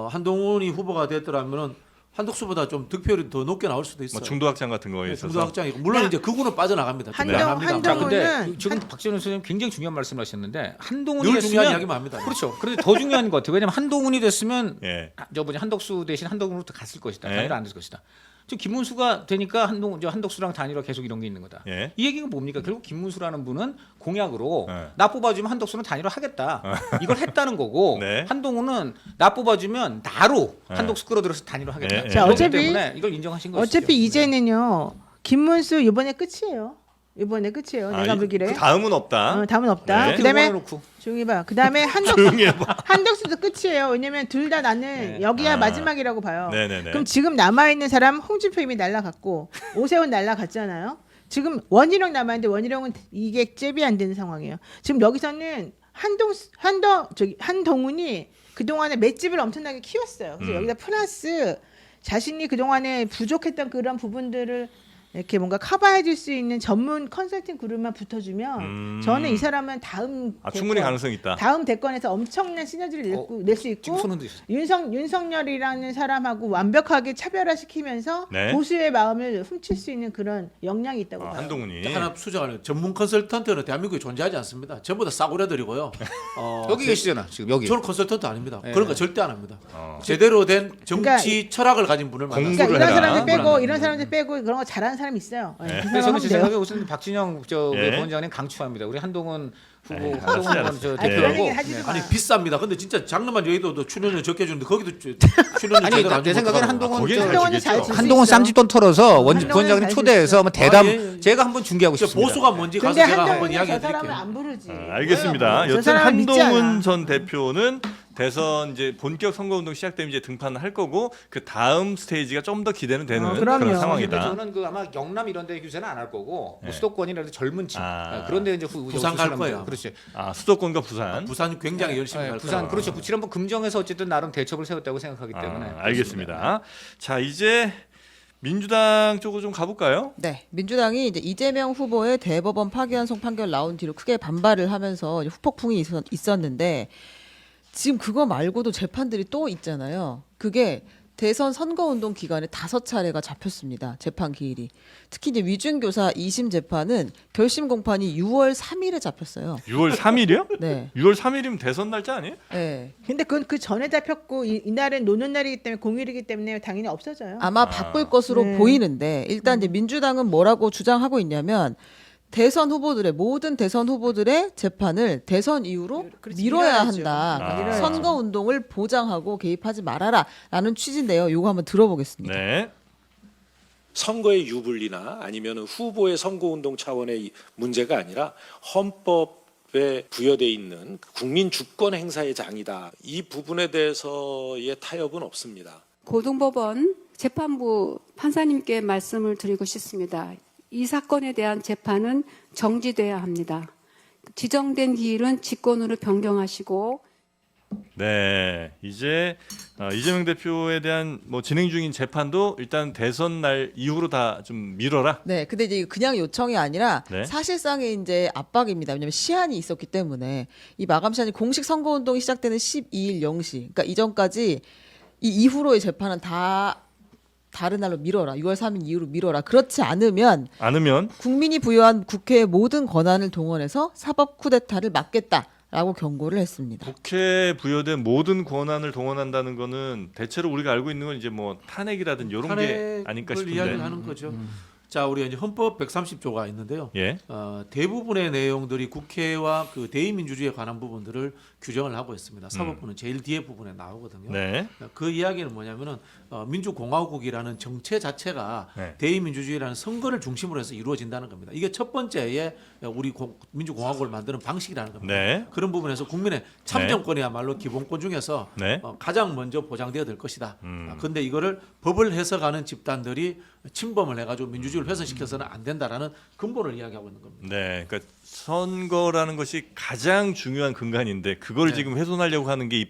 한동훈이 후보가 됐더라면은 한덕수보다 좀 득표율이 더 높게 나올 수도 있어요. 뭐 중도 확장 같은 거에 있어서. 중도 확장이고 물론 이제 그구는 빠져나갑니다. 한동- 미안합니다. 자, 근데 한동훈은 지금 박지원 선생님 굉장히 중요한 말씀하셨는데 한동훈이 늘 됐으면 중요한 이야기만 합니다. 그렇죠. 그런데 더 중요한 것 같아요. 왜냐면 한동훈이 됐으면 예. 저 뭐지 한덕수 대신 한동훈으로 갔을 것이다. 네. 단일화 안 됐을 것이다. 지금 김문수가 되니까 한덕수랑 단일화 계속 이런 게 있는 거다. 예. 이 얘기가 뭡니까? 결국 김문수라는 분은 공약으로 네. 나 뽑아주면 한덕수는 단일화 하겠다. 이걸 했다는 거고 네. 한동훈은 나 뽑아주면 나로 네. 한덕수 끌어들여서 단일화 하겠다. 네. 자, 그렇기 어차피- 때문에 이걸 인정하신 것이죠. 어차피 이제는요. 김문수 이번에 끝이에요. 이번에 끝이에요. 내가 보기에. 그 다음은 없다. 다음은 없다. 네. 그다음에 응원해놓고. 조용히 봐. 그다음에 한덕수도 끝이에요. 왜냐면 둘 다 나는 네. 여기야 아. 마지막이라고 봐요. 네네네. 그럼 지금 남아 있는 사람 홍준표 이미 날라갔고 오세훈 날라갔잖아요. 지금 원희룡 남아 있는데 원희룡은 이게 잽이 안 되는 상황이에요. 지금 여기서는 한동훈이 그 동안에 맷집을 엄청나게 키웠어요. 그래서 여기다 플러스 자신이 그 동안에 부족했던 그런 부분들을 이렇게 뭔가 커버해줄 수 있는 전문 컨설팅 그룹만 붙어주면 저는 이 사람은 다음 충분히 대권, 가능성이 있다. 다음 대권에서 엄청난 시너지를 낼 수 지금 있고 손 흔드셨어요. 윤석열이라는 사람하고 완벽하게 차별화시키면서 네. 보수의 마음을 훔칠 수 있는 그런 역량이 있다고 봐요. 한동훈이. 하나 수정하는 전문 컨설턴트는 대한민국에 존재하지 않습니다. 전부 다 싸구려들이고요. 여기 계시잖아. 지금 여기. 저는 컨설턴트 아닙니다. 네. 그런 거 절대 안 합니다. 제대로 된 정치 그러니까 철학을 가진 분을 만나서 그러니까 공부를 이런 해라. 사람들 빼고 공부를 이런 사람들 빼고 그런 거 잘하는 사람 있어요. 네. 그 그래서 사람 제 하면 돼요. 생각에 우선 박진영 예. 부원장님 강추합니다. 우리 한동훈 후보 네, 한동훈 알았어요, 후보는 저 알았어요. 아니, 그런 대표하고 얘기는 하지도 마. 아니 비쌉니다. 근데 진짜 장르만 여의도도 출연료 적게 주는데 거기도 출연료 아니, 제대로 안 내 주면 생각에는 어떡하라고. 한동훈 거기에 저- 잘 한동훈은 주겠죠. 잘 줄 수 한동훈 있어. 쌈짓돈 털어서 한동훈은 부원장님 잘 초대해서 뭐 대담 예. 제가 한번 중계하고 진짜 싶습니다. 보수가 뭔지 가서 근데 제가 한번 한동훈은 이야기해 저 사람을 드릴게요. 안 부르지. 알겠습니다. 저 여튼 사람은 믿지 한동훈 않아. 전 대표는 대선 이제 본격 선거운동 시작되면 이제 등판을 할 거고 그 다음 스테이지가 좀 더 기대는 되는 그럼요. 그런 근데 상황이다. 저는 그 아마 영남 이런 데 규제는 안 할 거고 네. 뭐 수도권이라든지 젊은 층 아. 그런데 이제 부산 갈 거예요. 그렇지. 수도권과 부산. 부산 굉장히 열심히 갈 부산 거예요. 그렇죠. 지난번 금정에서 어쨌든 나름 대첩을 세웠다고 생각하기 때문에 알겠습니다. 자 이제 민주당 쪽으로 좀 가볼까요? 네, 민주당이 이제 이재명 후보의 대법원 파기환송 판결 나온 뒤로 크게 반발을 하면서 이제 후폭풍이 있었는데 지금 그거 말고도 재판들이 또 있잖아요. 그게 대선 선거운동 기간에 5차례가 잡혔습니다. 재판 기일이. 특히 이제 위준교사 2심 재판은 결심 공판이 6월 3일에 잡혔어요. 6월 3일이요? 네. 6월 3일이면 대선 날짜 아니에요? 네. 근데 그건 그 전에 잡혔고 이날은 노는 날이기 때문에 공휴일이기 때문에 당연히 없어져요. 아마 바꿀 것으로 네. 보이는데 일단 이제 민주당은 뭐라고 주장하고 있냐면 모든 대선 후보들의 재판을 대선 이후로 그렇지, 미뤄야 미뤄야죠. 한다. 미뤄야죠. 선거 운동을 보장하고 개입하지 말아라라는 취지인데요. 요거 한번 들어보겠습니다. 네. 선거의 유불리나 아니면 후보의 선거운동 차원의 이 문제가 아니라 헌법에 부여돼 있는 국민 주권 행사의 장이다. 이 부분에 대해서의 타협은 없습니다. 고등법원 재판부 판사님께 말씀을 드리고 싶습니다. 이 사건에 대한 재판은 정지돼야 합니다. 지정된 기일은 직권으로 변경하시고 네. 이제 이재명 대표에 대한 뭐 진행 중인 재판도 일단 대선 날 이후로 다 좀 미뤄라. 네, 근데 이제 그냥 요청이 아니라 네. 사실상의 이제 압박입니다. 왜냐하면 시한이 있었기 때문에 이 마감 시한이 공식 선거 운동이 시작되는 12일 0시. 그러니까 이전까지 이 이후로의 재판은 다 다른 날로 미뤄라. 6월 3일 이후로 미뤄라. 그렇지 않으면 국민이 부여한 국회의 모든 권한을 동원해서 사법 쿠데타를 막겠다라고 경고를 했습니다. 국회에 부여된 모든 권한을 동원한다는 거는 대체로 우리가 알고 있는 건 이제 뭐 탄핵이라든지 이런 게 아닐까 탄핵을 이야기를 싶은데. 하는 거죠. 자, 우리 이제 헌법 130조가 있는데요. 예. 대부분의 내용들이 국회와 그 대의민주주의에 관한 부분들을 규정을 하고 있습니다. 사법부는 제일 뒤에 부분에 나오거든요. 네. 그 이야기는 뭐냐면은 민주공화국이라는 정체 자체가 네. 대의민주주의라는 선거를 중심으로 해서 이루어진다는 겁니다. 이게 첫 번째의 우리 민주공화국을 만드는 방식이라는 겁니다. 네. 그런 부분에서 국민의 참정권이야말로 기본권 중에서 네. 가장 먼저 보장되어야 될 것이다. 그런데 이거를 법을 해석하는 집단들이 침범을 해가지고 민주주의를 훼손시켜서는 안 된다라는 근본을 이야기하고 있는 겁니다. 네, 그러니까 선거라는 것이 가장 중요한 근간인데 그걸 네. 지금 훼손하려고 하는 게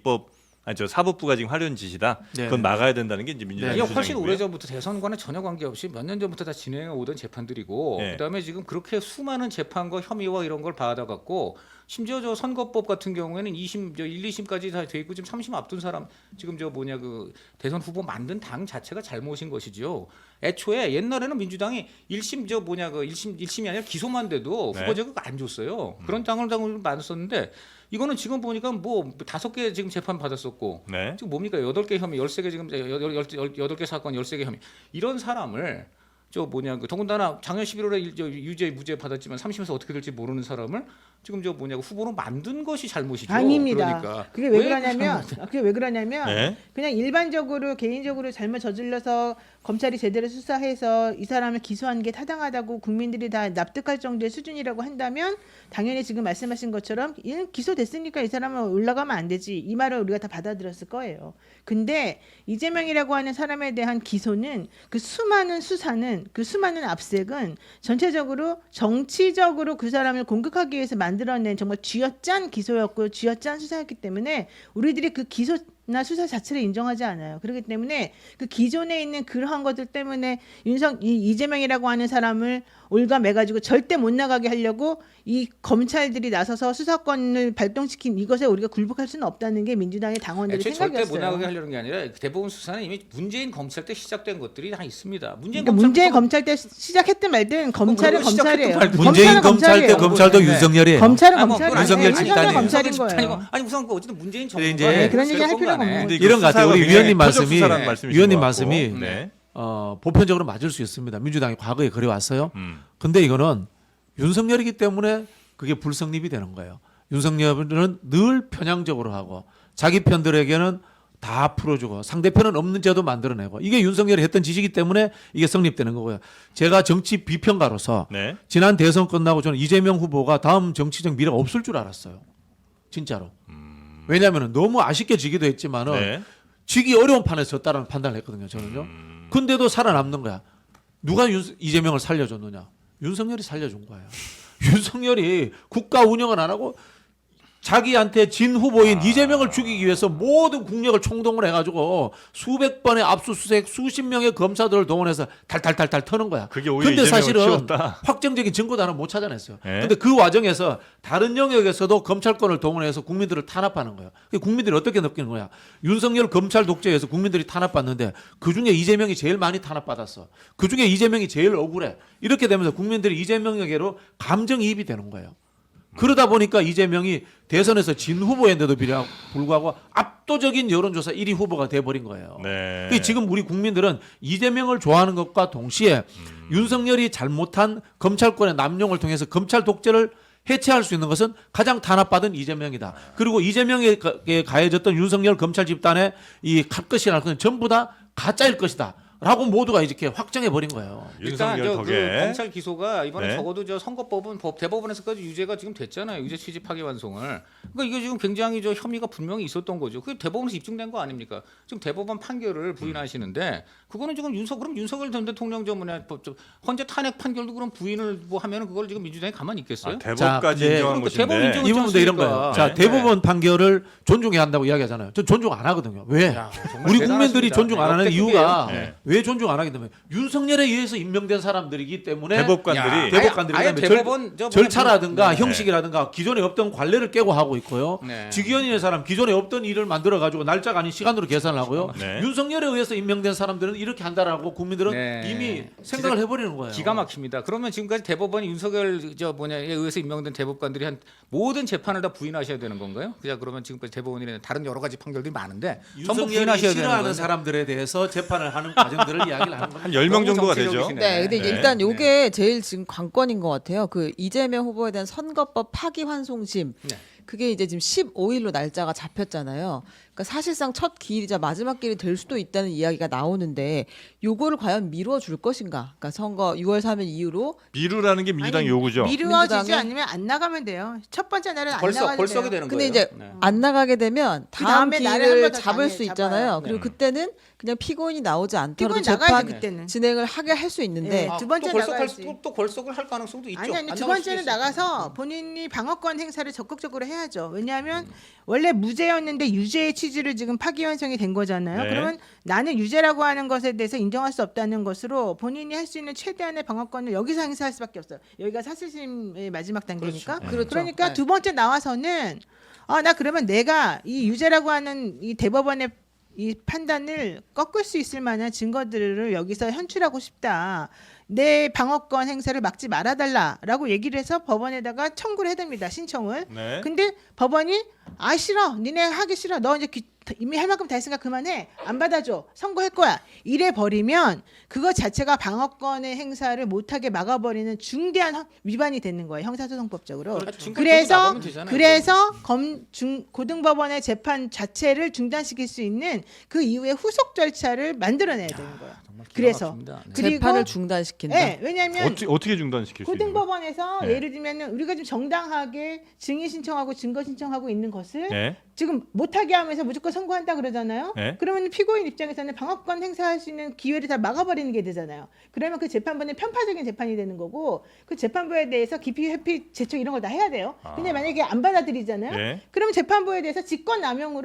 사법부가 지금 하려는 짓이다. 네. 그건 막아야 된다는 게 이제 민주당의 이게 훨씬 주장이고요. 오래전부터 대선과는 전혀 관계없이 몇 년 전부터 다 진행해 오던 재판들이고 네. 그다음에 지금 그렇게 수많은 재판과 혐의와 이런 걸 받아갖고 심지어 저 선거법 같은 경우에는 1, 2심까지 다 돼 있고 지금 3심 앞둔 사람 지금 그 대선 후보 만든 당 자체가 잘못인 것이죠. 애초에 옛날에는 민주당이 1심 1심이 아니라 기소만 돼도 네. 후보 자격 안 줬어요. 그런 당을 많았었는데 이거는 지금 보니까 뭐 5개 지금 재판 받았었고 네. 지금 뭡니까 8개 혐의 13개 지금 8개 사건 13개 혐의 이런 사람을 더군다나 작년 11월에 유죄 무죄 받았지만 3심에서 어떻게 될지 모르는 사람을 지금 후보로 만든 것이 잘못이죠. 아닙니다. 그러니까 그게 왜 그러냐면 네. 그냥 일반적으로 개인적으로 잘못 저질러서 검찰이 제대로 수사해서 이 사람을 기소하는 게 타당하다고 국민들이 다 납득할 정도의 수준이라고 한다면 당연히 지금 말씀하신 것처럼 기소됐으니까 이 사람은 올라가면 안 되지 이 말을 우리가 다 받아들였을 거예요. 근데 이재명이라고 하는 사람에 대한 기소는 그 수많은 수사는 그 수많은 압색은 전체적으로 정치적으로 그 사람을 공격하기 위해서 만들어낸 정말 쥐어짠 기소였고 쥐어짠 수사였기 때문에 우리들이 그 기소나 수사 자체를 인정하지 않아요. 그렇기 때문에 그 기존에 있는 그러한 것들 때문에 이재명이라고 하는 사람을 올가매가지고 절대 못 나가게 하려고 이 검찰들이 나서서 수사권을 발동시킨 이것에 우리가 굴복할 수는 없다는 게 민주당의 당원들의 애초에 절대 생각이었어요. 못 나가게 하려는 게 아니라 대부분 수사는 이미 문재인 검찰 때 시작된 것들이 다 있습니다. 그러니까 문재인 검찰 때 시작했든 말든 검찰은 그리고 시작했든 검찰이에요. 말든 문재인 검찰 때 검찰이에요. 검찰도 네. 윤석열이에요. 검찰은 아니, 뭐 검찰이에요. 윤석열 윤석열 집단이에요. 검찰인 거예요. 아니 우선 어쨌든 문재인 정부가 이제 네, 그런 얘기 할 필요가 없는 거죠. 이런 것 같아요. 우리 위원님 말씀이 위원님 것 말씀이 같고. 네. 보편적으로 맞을 수 있습니다. 민주당이 과거에 그래왔어요. 음. 근데 이거는 윤석열이기 때문에 그게 불성립이 되는 거예요. 윤석열은 늘 편향적으로 하고 자기 편들에게는 다 풀어주고 상대편은 없는 제도 만들어내고 이게 윤석열이 했던 짓이기 때문에 이게 성립되는 거고요. 제가 정치 비평가로서 네. 지난 대선 끝나고 저는 이재명 후보가 다음 정치적 미래가 없을 줄 알았어요. 진짜로. 왜냐하면 너무 아쉽게 지기도 했지만은 네. 지기 어려운 판에서 졌다라는 판단을 했거든요. 저는요. 근데도 살아남는 거야. 누가 이재명을 살려줬느냐? 윤석열이 살려준 거예요. 윤석열이 국가 운영을 안 하고 자기한테 진 후보인 이재명을 죽이기 위해서 모든 국력을 총동원 해가지고 수백 번의 압수수색 수십 명의 검사들을 동원해서 달달달달 터는 거야. 그게 오히려 근데 이재명을 사실은 키웠다. 확정적인 증거도 하나 못 찾아냈어요. 네. 근데 그 과정에서 다른 영역에서도 검찰권을 동원해서 국민들을 탄압하는 거예요. 국민들이 어떻게 느끼는 거야? 윤석열 검찰 독재에서 국민들이 탄압받는데 그중에 이재명이 제일 많이 탄압받았어. 그중에 이재명이 제일 억울해. 이렇게 되면서 국민들이 이재명에게로 감정이입이 되는 거예요. 그러다 보니까 이재명이 대선에서 진 후보인데도 불구하고 압도적인 여론조사 1위 후보가 돼버린 거예요. 네. 그러니까 지금 우리 국민들은 이재명을 좋아하는 것과 동시에 윤석열이 잘못한 검찰권의 남용을 통해서 검찰 독재를 해체할 수 있는 것은 가장 탄압받은 이재명이다. 그리고 이재명에게 가해졌던 윤석열 검찰 집단의 이 칼끝이라는 것은 전부 다 가짜일 것이다. 라고 모두가 이렇게 확정해 버린 거예요. 일단 윤석열 그 덕에 검찰 기소가 이번에 네. 적어도 저 선거법은 대법원에서까지 유죄가 지금 됐잖아요. 유죄 취지 파기환송을. 그러니까 이거 지금 굉장히 저 혐의가 분명히 있었던 거죠. 그게 대법원에서 입증된 거 아닙니까? 지금 대법원 판결을 부인하시는데 그거는 지금 그럼 윤석열 전 대통령 헌재 탄핵 판결도 그럼 부인을 하면은 그걸 지금 민주당이 가만히 있겠어요? 대법까지 자, 네. 인정한 그러니까 대법원 것인데 인정은 이 부분도 이런 거예요. 않습니까? 자, 네. 대법원 판결을 존중해야 한다고 이야기하잖아요. 전 존중 안 하거든요. 왜? 야, 정말 우리 국민들이 대단하십니다. 존중 안 하는 역대급이에요. 이유가 네. 왜 존중 안 하게 되면 윤석열에 의해서 임명된 사람들이기 때문에 대법관들이 대법관들이 아예 그다음에 대법원 절차라든가 네. 형식이라든가 기존에 없던 관례를 깨고 하고 있고요. 네. 직위원인의 사람 기존에 없던 일을 만들어 가지고 날짜가 아닌 시간으로 계산을 하고요. 네. 윤석열에 의해서 임명된 사람들은 이렇게 한다라고 국민들은 네. 이미 생각을 해버리는 거예요. 기가 막힙니다. 그러면 지금까지 대법원이 윤석열에 의해서 임명된 대법관들이 한 모든 재판을 다 부인하셔야 되는 건가요? 그러면 지금까지 대법원이 다른 여러 가지 판결들이 많은데 전부 윤석열이 부인하셔야 되는 싫어하는 거예요. 사람들에 대해서 재판을 하는 과정들이 사람들을 이야기를 하는 겁니다. 한 10명 정도가 되죠. 정치적이시네. 네, 근데 네. 일단 요게 제일 지금 관건인 것 같아요. 그 이재명 후보에 대한 선거법 파기환송심. 네. 그게 이제 지금 15일로 날짜가 잡혔잖아요. 그러니까 사실상 첫 기일이자 마지막 기일이 될 수도 있다는 이야기가 나오는데 요거를 과연 미뤄줄 것인가? 그러니까 선거 6월 3일 이후로 미루라는 게 민주당 아니, 요구죠. 미루어지지 민주당은- 않으면 안 나가면 돼요. 첫 번째 날은 안 벌써 나가도 벌써 돼요. 되는 근데 거예요. 이제 네. 안 나가게 되면 그 다음 다음에 날을 기일을 한번더 잡을 수 잡아요. 있잖아요. 그리고 네. 그때는 그냥 피고인이 나오지 않더라도 피고인 나가야지 재판 그때는. 진행을 하게 할 수 있는데 네. 두 번째 또 벌써 나가야지. 또 벌써를 할 가능성도 있죠. 아니 안 두 나갈 번째는 수도 있어요. 나가서 본인이 방어권 행사를 적극적으로 해야죠. 왜냐하면 원래 무죄였는데 유죄의 취지를 지금 파기환송이 된 거잖아요. 네. 그러면 나는 유죄라고 하는 것에 대해서 인정할 수 없다는 것으로 본인이 할 수 있는 최대한의 방어권을 여기서 행사할 수밖에 없어요. 여기가 사실심의 마지막 단계니까. 그렇죠. 그러니까 네. 두 번째 나와서는 나 그러면 내가 이 유죄라고 하는 이 대법원의 이 판단을 꺾을 수 있을 만한 증거들을 여기서 현출하고 싶다. 내 방어권 행사를 막지 말아달라라고 얘기를 해서 법원에다가 청구를 해야 됩니다. 신청을. 네. 근데 법원이 싫어. 니네 하기 싫어. 너 이제 이미 할 만큼 다 했으니까 그만해. 안 받아줘. 선고할 거야. 이래 버리면 그거 자체가 방어권의 행사를 못하게 막아버리는 중대한 위반이 되는 거예요. 형사소송법적으로. 그래서 고등법원의 재판 자체를 중단시킬 수 있는 그 이후에 후속 절차를 만들어내야 되는 거예요. 그래서 그리고 재판을 중단시킨다. 네, 왜냐하면 어떻게 중단시킬 수 있는 거예요? 고등법원에서 네. 예를 들면 우리가 지금 정당하게 증인 신청하고 증거 신청하고 있는 것을 네. 지금 못하게 하면서 무조건 선고한다 그러잖아요. 네. 그러면 피고인 입장에서는 방어권 행사할 수 있는 기회를 다 막아버리는 게 되잖아요. 그러면 그 재판부는 편파적인 재판이 되는 거고 그 재판부에 대해서 기피, 회피, 제청 이런 걸 다 해야 돼요. 근데 만약에 안 받아들이잖아요. 네. 그러면 재판부에 대해서 직권남용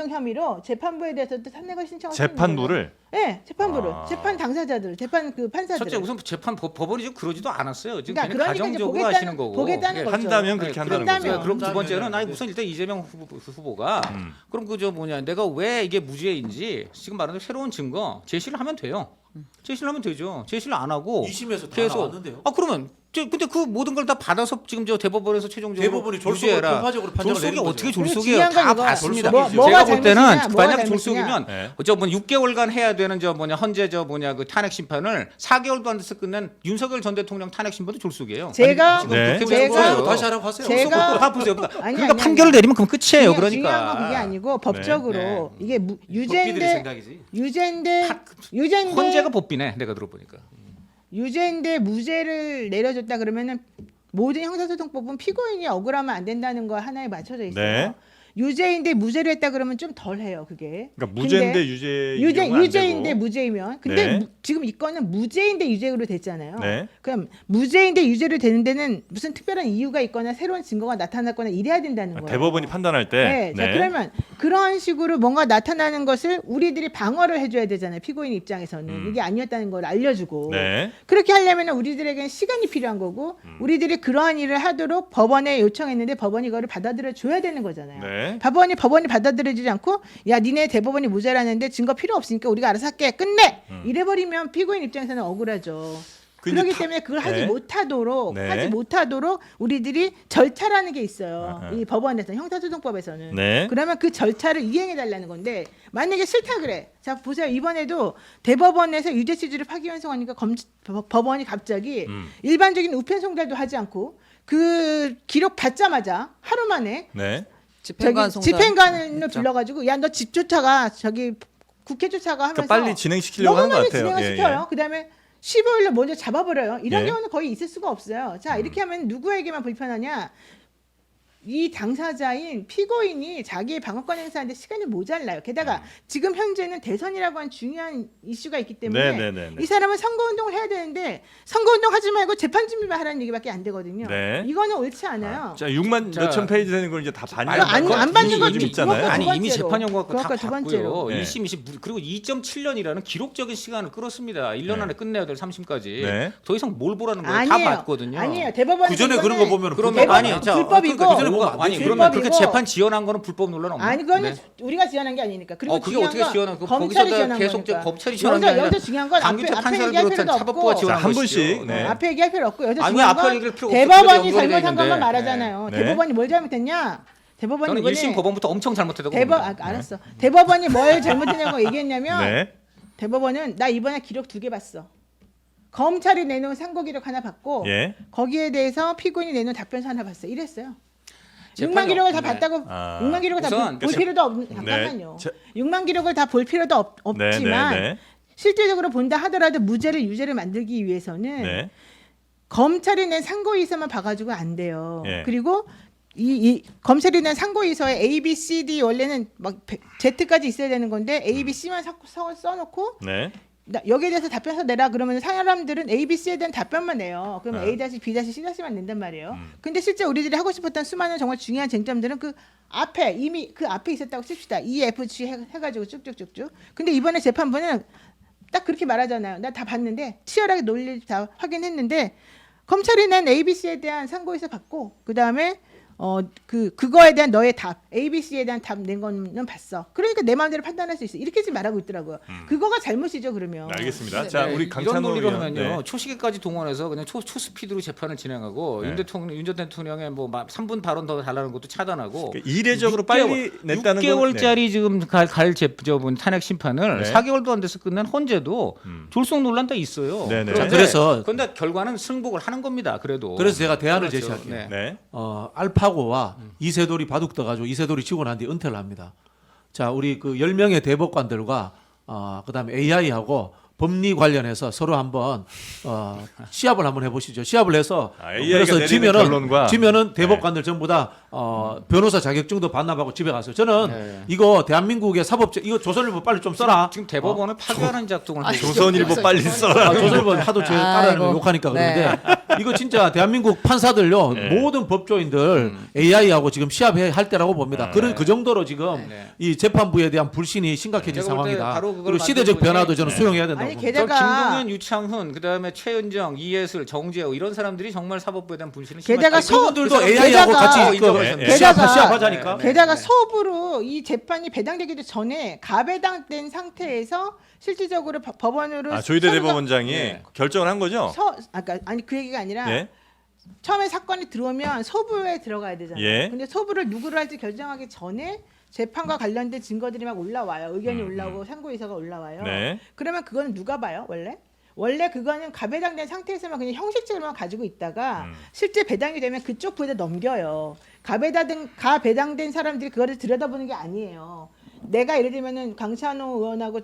혐의로 재판부에 대해서도 탄핵을 신청할 수 있는 거예요. 재판부를 네, 재판부를 아. 재판 당사자들, 재판 그 판사들. 첫째 우선 재판 법원이 좀 그러지도 않았어요. 지금 그러니까 그냥 이제 가정적으로 보겠다는- 하시는 거고. 보겠다는 예. 거죠. 한다면 그렇게 한다는 그런다면. 거죠. 그럼 두 번째는 한다면 아니 우선 일단 이재명 후보가 그럼 그저 뭐냐 내가 왜 이게 무죄인지 지금 말하는 새로운 증거 제시를 하면 돼요. 제시를 하면 되죠. 제시를 안 하고 2심에서 다 계속 나왔는데요. 그러면 근데 그 모든 걸 다 받아서 지금 저 대법원에서 최종적으로 대법원이 졸속으로 유죄라. 편파적으로 판정을 졸속이 내린 어떻게 거죠. 졸속이에요? 중요한 건 다 이거야. 봤습니다. 졸속이죠. 뭐가 제가 볼 때는 잘못이냐, 뭐가 만약 잘못이냐. 졸속이면 네. 저 6개월간 해야 되는 헌재 그 탄핵 심판을 4개월도 안 돼서 끝낸 윤석열 전 대통령 탄핵 심판도 졸속이에요. 제가 지금 네. 그렇게 제가- 보여요. 다시 하라고 하세요. 제가- 다 보세요. 아니, 그러니까 아니, 판결을 아니. 내리면 그럼 끝이에요. 그러니까 중요한 건 그게 아니고 법적으로 네. 이게 법비들의 유죄인데 생각이지. 헌재가 법비네. 내가 들어보니까. 유죄인데 무죄를 내려줬다 그러면은 모든 형사소송법은 피고인이 억울하면 안 된다는 거 하나에 맞춰져 있어요. 네. 유죄인데 무죄를 했다 그러면 좀 덜해요 그게. 그러니까 무죄인데 근데 유죄인데 무죄이면 근데 네. 지금 이 건은 무죄인데 유죄로 됐잖아요. 네. 그럼 무죄인데 유죄로 되는 데는 무슨 특별한 이유가 있거나 새로운 증거가 나타났거나 이래야 된다는 거예요. 대법원이 판단할 때 네. 자, 그러면 그런 식으로 뭔가 나타나는 것을 우리들이 방어를 해줘야 되잖아요. 피고인 입장에서는 이게 아니었다는 걸 알려주고 네. 그렇게 하려면 우리들에게는 시간이 필요한 거고 우리들이 그러한 일을 하도록 법원에 요청했는데 법원이 이거를 받아들여 줘야 되는 거잖아요. 네. 법원이 받아들여주지 않고 야 니네 대법원이 무죄라는데 증거 필요 없으니까 우리가 알아서 할게 끝내 이래버리면 피고인 입장에서는 억울하죠. 그 그렇기 이제 때문에 그걸 네. 하지 못하도록 네. 우리들이 절차라는 게 있어요. 아하. 이 법원에서 형사소송법에서는. 네. 그러면 그 절차를 이행해 달라는 건데 만약에 싫다 그래. 자 보세요. 이번에도 대법원에서 유죄 취지를 파기환송하니까 법원이 갑자기 일반적인 우편 송달도 하지 않고 그 기록 받자마자 하루 만에 네. 집행관 송달. 집행관을 불러가지고 야 너 집 쫓아가 저기 국회 쫓아가 하면서 그러니까 빨리 진행시키려고 하는 것 너무 같아요. 진행을 예, 시켜요. 그다음에 15일로 먼저 잡아버려요. 이런 예. 경우는 거의 있을 수가 없어요. 자 이렇게 하면 누구에게만 불편하냐? 이 당사자인 피고인이 자기의 방어권 행사하는데 시간이 모자라요. 게다가 지금 현재는 대선이라고 하는 중요한 이슈가 있기 때문에 네. 이 사람은 선거운동을 해야 되는데 선거운동 하지 말고 재판 준비만 하라는 얘기밖에 안 되거든요. 네. 이거는 옳지 않아요. 자, 6만 자, 몇천 페이지 되는 걸 이제 다 봤냐? 안 받는 건 좀 좀 있잖아요. 그것도 아니 두 이미 번째로. 재판 연구가 다 그러니까 두 번째로. 봤고요. 네. 1심, 2심 그리고 2.7년이라는 기록적인 시간을 끌었습니다. 1년 네. 안에 끝내야 될 3심까지. 네. 더 이상 뭘 보라는 거예요? 아니에요. 다 봤거든요. 아니에요. 대법원 그 전에 그런 거 보면 그러면 대법원 아니 자 불법이고 그러니까 그전에 뭐가 안 아니 되지. 그러면 그렇게 불법이고. 재판 지연한 거는 불법 논란 없나요? 아니 그거는 네. 우리가 지원한 게 아니니까. 그리고 그게 중요한 어떻게 건 지원한 거 검찰이 거기서 지원한 계속 거니까. 검찰이 지원한 게 아니라 여기서 중요한 건 강균태 앞에 판사를 얘기할 비롯한 필요도 사법부가 없고 지원한 한 것이죠. 분씩, 네. 앞에 얘기할 필요 없고 여기서 아니, 왜 중요한 앞에 건 얘기할 필요가 없어? 대법원이 연결이 돼 잘못한 것만 있는데. 말하잖아요. 네. 대법원이 뭘 잘못했냐? 대법원이 저는 이번에 1심 법원부터 엄청 잘못했다고 알았어. 대법원이 뭘 잘못했냐고 얘기했냐면 네. 대법원은 나 이번에 기록 2개 봤어. 검찰이 내놓은 상고 기록 하나 봤고 예. 거기에 대해서 피고인이 내놓은 답변서 하나 봤어. 이랬어요. 재판이 6만 기록을 다 네. 봤다고 아. 6만 기록을 다 우선 볼 필요도 잠깐만요. 자- 6만 기록을 다 볼 필요도 없지만 네. 실질적으로 본다 하더라도 무죄를 유죄를 만들기 위해서는 네. 검찰이 낸 상고이서만 봐가지고 안 돼요. 예. 그리고 이 검찰이 낸 상고이서에 A, B, C, D 원래는 막 Z까지 있어야 되는 건데 A, B, C만 써놓고 네. 여기에 대해서 답변서 내라 그러면 사람들은 A, B, C에 대한 답변만 내요. 그러면 네. A-, B-, C-만 낸단 말이에요. 근데 실제 우리들이 하고 싶었던 수많은 정말 중요한 쟁점들은 그 앞에 이미 그 앞에 있었다고 칩시다. E, F, G 해가지고 쭉쭉쭉쭉. 근데 이번에 재판부는 딱 그렇게 말하잖아요. 나 다 봤는데 치열하게 논리 다 확인했는데 검찰이 낸 A, B, C에 대한 상고에서 받고 그 다음에 그거에 대한 너의 답 A, B, C에 대한 답 낸 거는 봤어. 그러니까 내 마음대로 판단할 수 있어. 이렇게 지금 말하고 있더라고요. 그거가 잘못이죠 그러면. 알겠습니다. 자, 네, 우리 이런 강찬호 논리로 의원. 하면요 네. 초시계까지 동원해서 그냥 초스피드로 재판을 진행하고 네. 윤 전 대통령의 뭐 3분 발언 더 달라는 것도 차단하고 그러니까 이례적으로 빨리 냈다는 건 6개월짜리 지금 갈 탄핵 심판을 네. 4개월도 안 돼서 끝낸 헌재도 졸속 논란 다 있어요. 네네. 자, 그래서 그런데 결과는 승복을 하는 겁니다. 그래도 그래서 제가 대안을 그렇죠. 제시할게요. 네. 네. 알파고와 이세돌이 바둑 떠가지고 이세돌이 지고 난 뒤에 은퇴를 합니다. 자, 우리 그 10명의 대법관들과 그다음에 AI하고 법리 관련해서 서로 한번 시합을 한번 해보시죠. 시합을 해서 AI가 내리는 결론과 지면은 대법관들 전부 다 변호사 자격증도 반납하고 집에 가세요. 저는 네. 이거 대한민국의 사법제 이거 조선일보 빨리 좀 써라. 지금 대법원을 파괴하는 작동을 하고 조선일보 빨리 써라. 조선일보 하도 제 따라하는 거 아이고. 욕하니까 네. 그러는데 이거 진짜 대한민국 판사들요 네. 모든 법조인들 AI하고 지금 시합할 때라고 봅니다. 그 정도로 지금 네. 이 재판부에 대한 불신이 심각해진 제가 볼때 상황이다. 바로 그걸 그리고 시대적 만든 변화도 분이- 저는 네. 수용해야 된다고 아니 봅니다. 저 게다가 김동연, 유창훈, 그다음에 최은정, 이예슬, 정재호 이런 사람들이 정말 사법부에 대한 불신을 게다가 심하게 가지고 그분들도 그 AI하고 게다가- 같이 네. 시합하자니까. 네. 게다가 네. 소부로 이 재판이 배당되기도 전에 가배당된 상태에서 실질적으로 법원으로 조희대 서류가- 대법원장이 네. 결정을 한 거죠? 아니 그 얘기가 아니라 예. 처음에 사건이 들어오면 소부에 들어가야 되잖아요. 예. 근데 소부를 누구를 할지 결정하기 전에 재판과 관련된 증거들이 막 올라와요. 의견이 올라오고 상고이사가 올라와요. 네. 그러면 그거는 누가 봐요? 원래 그거는 가배당된 상태에서만 그냥 형식적으로만 가지고 있다가 실제 배당이 되면 그쪽 부에다 넘겨요. 가배당된 사람들이 그거를 들여다보는 게 아니에요. 내가 예를 들면은 강찬호 의원하고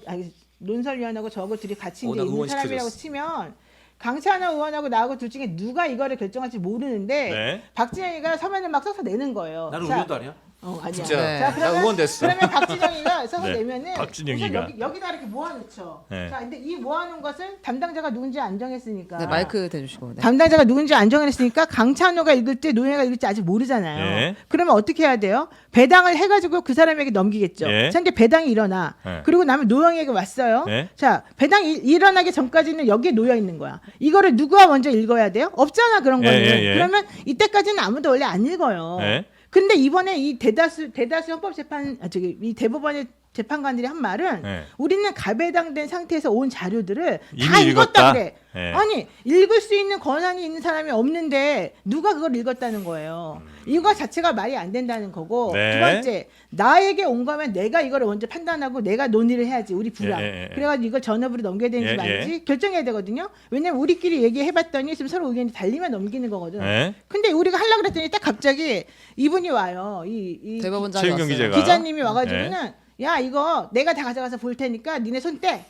논설위원하고 저하고 둘이 같이 이제 나 있는 의원 사람이라고 시켜줬어. 치면 강찬호 의원하고 나하고 둘 중에 누가 이거를 결정할지 모르는데 네. 박진영이가 서면을 막 써서 내는 거예요. 나는 자, 의원도 아니야. 아니야. 진짜. 네. 자, 나 의원 됐어. 그러면 박진영이가 써서 네. 내면은 박진영이가. 우선 여기다 이렇게 모아놓죠. 네. 자, 근데 이 모아놓은 것을 담당자가 누군지 안 정했으니까. 네, 마이크 대주시고. 네. 담당자가 누군지 안 정했으니까 강찬호가 읽을 때 노예가 읽을지 아직 모르잖아요. 예. 그러면 어떻게 해야 돼요? 배당을 해가지고 그 사람에게 넘기겠죠. 예. 자, 이제 배당이 일어나. 예. 그리고 나면 노영에게 왔어요. 예. 자, 배당이 일어나기 전까지는 여기에 놓여 있는 거야. 이거를 누가 먼저 읽어야 돼요? 없잖아 그런 거는. 예. 그러면 이때까지는 아무도 원래 안 읽어요. 예. 근데 이번에 이 대다수 헌법재판 이 대법원의 재판관들이 한 말은 예. 우리는 가배당된 상태에서 온 자료들을 이미 다 읽었다 읽었다? 그래. 예. 아니 읽을 수 있는 권한이 있는 사람이 없는데 누가 그걸 읽었다는 거예요. 이거 자체가 말이 안 된다는 거고 네. 두 번째 나에게 온 거면 내가 이걸 먼저 판단하고 내가 논의를 해야지 우리 부랑. 예. 그래가지고 이걸 전업으로 넘겨야 되는지 예. 말지 결정해야 되거든요. 왜냐면 우리끼리 얘기해봤더니 지금 서로 의견이 달리면 넘기는 거거든. 예. 근데 우리가 하려고 그랬더니 딱 갑자기 이분이 와요. 이 대법원장이 최윤경 왔어요. 기자가. 기자님이 와가지고는 야 이거 내가 다 가져가서 볼 테니까 니네 손 떼.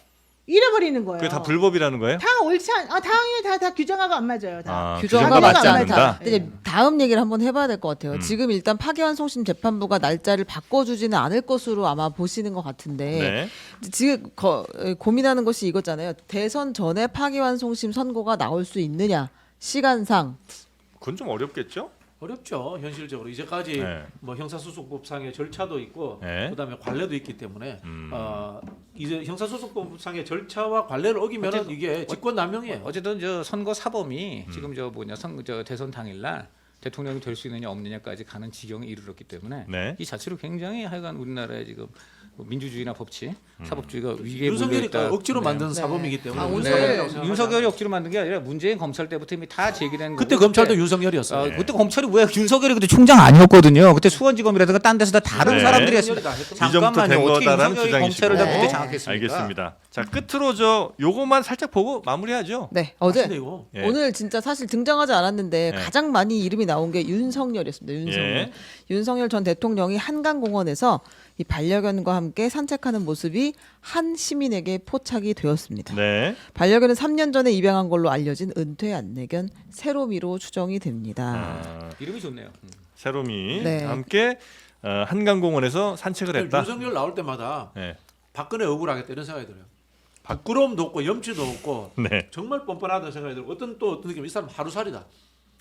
이래버리는 거예요. 그게 다 불법이라는 거예요? 다 옳지 당연히 다 규정하고 안 맞아요. 다. 규정과 규정과 맞지 안 않다. 맞아. 근데 이제 다음 얘기를 한번 해봐야 될 것 같아요. 지금 일단 파기환송심 재판부가 날짜를 바꿔주지는 않을 것으로 아마 보시는 것 같은데 네. 지금 고민하는 것이 이거잖아요. 대선 전에 파기환송심 선고가 나올 수 있느냐 시간상. 그건 좀 어렵겠죠? 어렵죠. 현실적으로 이제까지 네. 뭐 형사소송법상의 절차도 있고 네. 그다음에 관례도 있기 때문에 이제 형사소송법상의 절차와 관례를 어기면 이게 직권남용이에요. 어쨌든 저 선거 사범이 지금 저 대선 당일날 대통령이 될 수 있느냐 없느냐까지 가는 지경에 이르렀기 때문에 네. 이 자체로 굉장히 하여간 우리나라의 지금 민주주의나 법치, 사법주의가 위기에 윤석열이 몰려있다. 억지로 네. 만든 사범이기 때문에 오늘 윤석열이라고 생각하지 윤석열이 않아요. 억지로 만든 게 아니라 문재인 검찰 때부터 이미 다 제기된 그때 거고 검찰도 그때 윤석열이었어요. 그때 검찰이 왜 윤석열이 그때 총장 아니었거든요. 그때 수원지검이라든가 딴 데서 다 다른 네. 사람들이 했습니다. 이전부터 된 잠깐만요. 어떻게 거다라는 윤석열이 주장이시고. 검찰을 다 그때 네. 장악했습니까? 알겠습니다. 자, 끝으로 저 요것만 살짝 보고 마무리하죠. 네, 어제 맞습니다, 이거. 예. 오늘 진짜 사실 등장하지 않았는데 네. 가장 많이 이름이 나온 게 윤석열이었습니다. 윤석열. 예. 윤석열 전 대통령이 한강공원에서 이 반려견과 함께 산책하는 모습이 한 시민에게 포착이 되었습니다. 네. 반려견은 3년 전에 입양한 걸로 알려진 은퇴 안내견 세로미로 추정이 됩니다. 아, 이름이 좋네요. 세롬이 네. 함께 한강공원에서 산책을 했다. 윤석열 나올 때마다 네. 박근혜 억울하겠다 이런 생각이 들어요. 부끄러움도 없고 염치도 없고 네. 정말 뻔뻔하다는 생각이 들고 어떤 느낌 이 사람 하루살이다.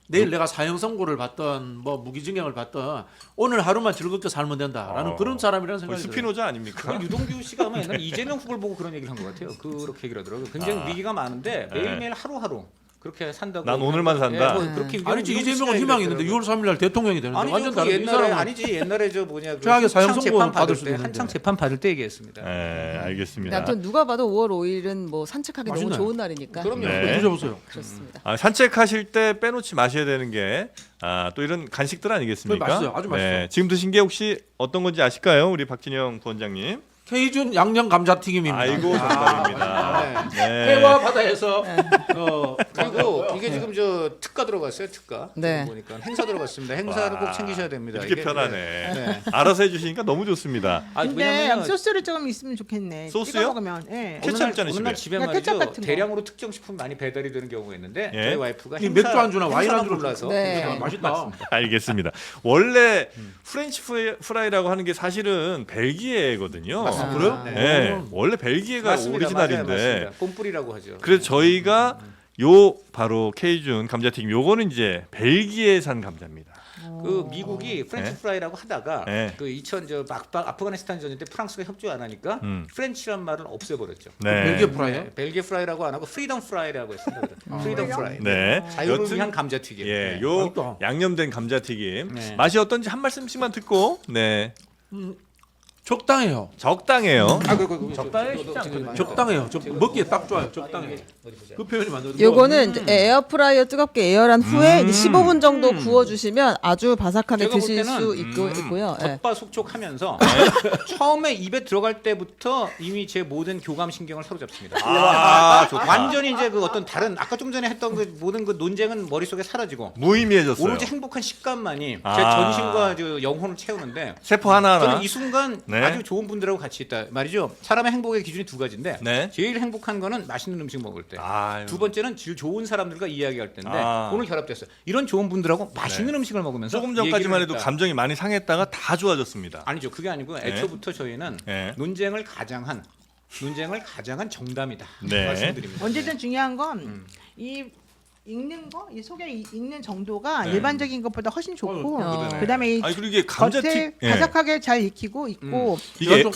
내일 내가 사형 선고를 받던 뭐 무기징역을 받던 오늘 하루만 즐겁게 살면 된다라는 그런 사람이라는 거의 생각이 들어요. 스피노자 아닙니까? 그 유동규 씨가 아마 옛날에 이재명 후보를 보고 그런 얘기를 한 것 같아요. 그렇게 얘기를 하더라고요. 굉장히 위기가 많은데 매일매일 하루하루 그렇게 산다고. 난 오늘만 산다. 뭐 그렇게 아니지 유동규 이재명은 씨가 희망이 있는데 얘기를 6월 3일 날 대통령이 되는데 아니죠. 완전 그 다른 이 옛날에 사람은 아니지 옛날에 저 뭐냐 그 최악의 사형 한창 선고 재판 받을 받을 수도 때 있는데. 한창 재판 받을 때 얘기했습니다. 네, 알겠습니다. 아무튼 누가 봐도 5월 5일은 뭐 산책하기 너무 맛있나요? 좋은 날이니까. 그럼요. 네. 드셔보세요. 그렇습니다. 산책하실 때 빼놓지 마셔야 되는 게 또 이런 간식들 아니겠습니까? 맛있어요. 아주 맛있어요. 지금 드신 게 혹시 어떤 건지 아실까요? 우리 박진영 부원장님. K준 양념 감자튀김입니다. 아이고 정말입니다. 네. 해와 바다에서 그리고 이게 지금 저 특가 들어갔어요. 특가. 네. 지금 보니까 행사 들어갔습니다. 행사를 꼭 챙기셔야 됩니다. 이렇게 이게, 편하네. 네. 알아서 해주시니까 너무 좋습니다. 아, 근데 왜냐면 소스를 조금 있으면 좋겠네. 소스요? 찍어 먹으면. 예. 케첩 있잖아요, 어느 날 집에. 집에 그냥 케첩 말이죠. 같은 거. 대량으로 특정 식품 많이 배달이 되는 경우가 있는데 예. 저희 와이프가 이 맥주 안주나 와인 안주로 골라서 네. 맛있다. 알겠습니다. 원래 프렌치 프라이라고 하는 게 사실은 벨기에거든요. 맞습니다. 그래요? 네, 원래 벨기에가 오리지널인데. 맞습니다. 꼼뿌리라고 하죠. 그래서 저희가 요 바로 K준 감자튀김 요거는 이제 벨기에산 감자입니다. 그 미국이 프렌치 네. 프라이라고 하다가 네. 그 2000저 아프가니스탄 전쟁 때 프랑스가 협조 안 하니까 프렌치란 말은 없애버렸죠. 네. 벨기에 프라이요? 네, 벨기에 프라이라고 안 하고 프리덤 프라이라고 했습니다. 프리덤 프라이. 네. 자유를 여튼 위한 감자튀김. 예, 네. 요 맛있다. 양념된 감자튀김 네. 맛이 어떤지 한 말씀씩만 듣고 네 적당해요. 적당해요. 적당히 적당해요. 먹기에 딱 좋아요. 적당해. 그 표현이 맞는. 요거는 이제 에어프라이어 뜨겁게 에어란 후에 이제 15분 정도 구워주시면 아주 바삭하게 제가 볼 드실 때는, 수 있고요. 예. 겉바속촉하면서 처음에 입에 들어갈 때부터 이미 제 모든 교감 신경을 사로잡습니다. 좋다. 완전히 이제 그 어떤 다른 아까 좀 전에 했던 그 모든 그 논쟁은 머릿속에 사라지고 무의미해졌어요. 오로지 행복한 식감만이 제 아. 전신과 저 영혼을 채우는데 세포 하나하나. 저는 이 순간 네. 아주 좋은 분들하고 같이 있다 말이죠. 사람의 행복의 기준이 두 가지인데 네. 제일 행복한 거는 맛있는 음식 먹을 때. 아유. 두 번째는 질 좋은 사람들과 이야기할 때인데 아. 오늘 결합됐어요. 이런 좋은 분들하고 맛있는 음식을 먹으면서 조금 전까지만 얘기를 해도 했다. 감정이 많이 상했다가 다 좋아졌습니다. 아니죠. 그게 아니고 애초부터 저희는 네. 논쟁을 가장한 정담이다. 네. 말씀드립니다. 언제든 중요한 건 이 읽는 거, 이 속에 읽는 정도가 네. 일반적인 것보다 훨씬 좋고, 그러네. 그다음에 이 아니 그리고 이게 겉에 감자튀김 바삭하게 잘 익히고 있고, 이게 좀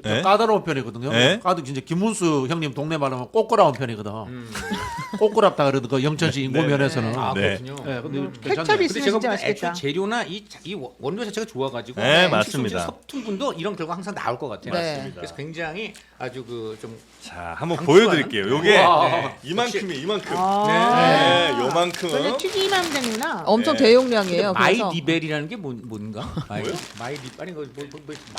네. 까다로운 편이거든요. 네. 진짜 김문수 형님 동네 말하면 꼬꾸라운 편이거든. 꼬꾸랍다 그래도 그 영천시 인구면에서는. 아 네. 그렇군요. 네, 근데 케첩이 괜찮네. 있으면 근데 제가 진짜 볼때 맛있겠다. 애초에 재료나 이 원료 자체가 좋아가지고 네, 음식 맞습니다. 솜씨 섭퉁분도 이런 결과 항상 나올 것 같아요. 네. 그래서 굉장히 아주 그좀 자, 한번 강추하는? 보여드릴게요. 요게 와. 이만큼이 이만큼. 아. 네, 요만큼. 저는 튀김하면 되는구나. 엄청 네. 대용량이에요. 그래서 마이디벨이라는 게 뭔가? 마이디 아니 뭐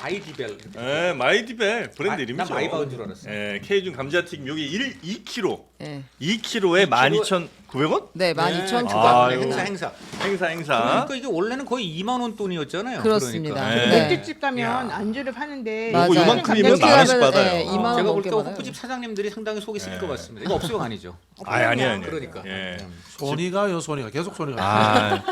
마이디벨. 네, 마이디벨 브랜드 난 이름이죠. 마이바운 줄 알았어요. 네, K준 감자튀김 요게 2kg. 예. 2kg에 12,900원? 네, 12,900원. 아, 행사. 행사. 그러니까 이게 원래는 거의 2만 원 돈이었잖아요. 그렇습니다. 그러니까. 네. 맥주집 가면 안주를 파는데 맞아요. 요거 요만큼이면 만 원씩 받아요. 예, 2만 원 제가 볼 넘게 때 받아요. 호프집 사장님들이 상당히 속이 쓰릴 네. 것 같습니다. 이거 없으면 아니죠. 아니에요. 그러니까. 예. 손이가요, 손이가 계속 손이가. 아,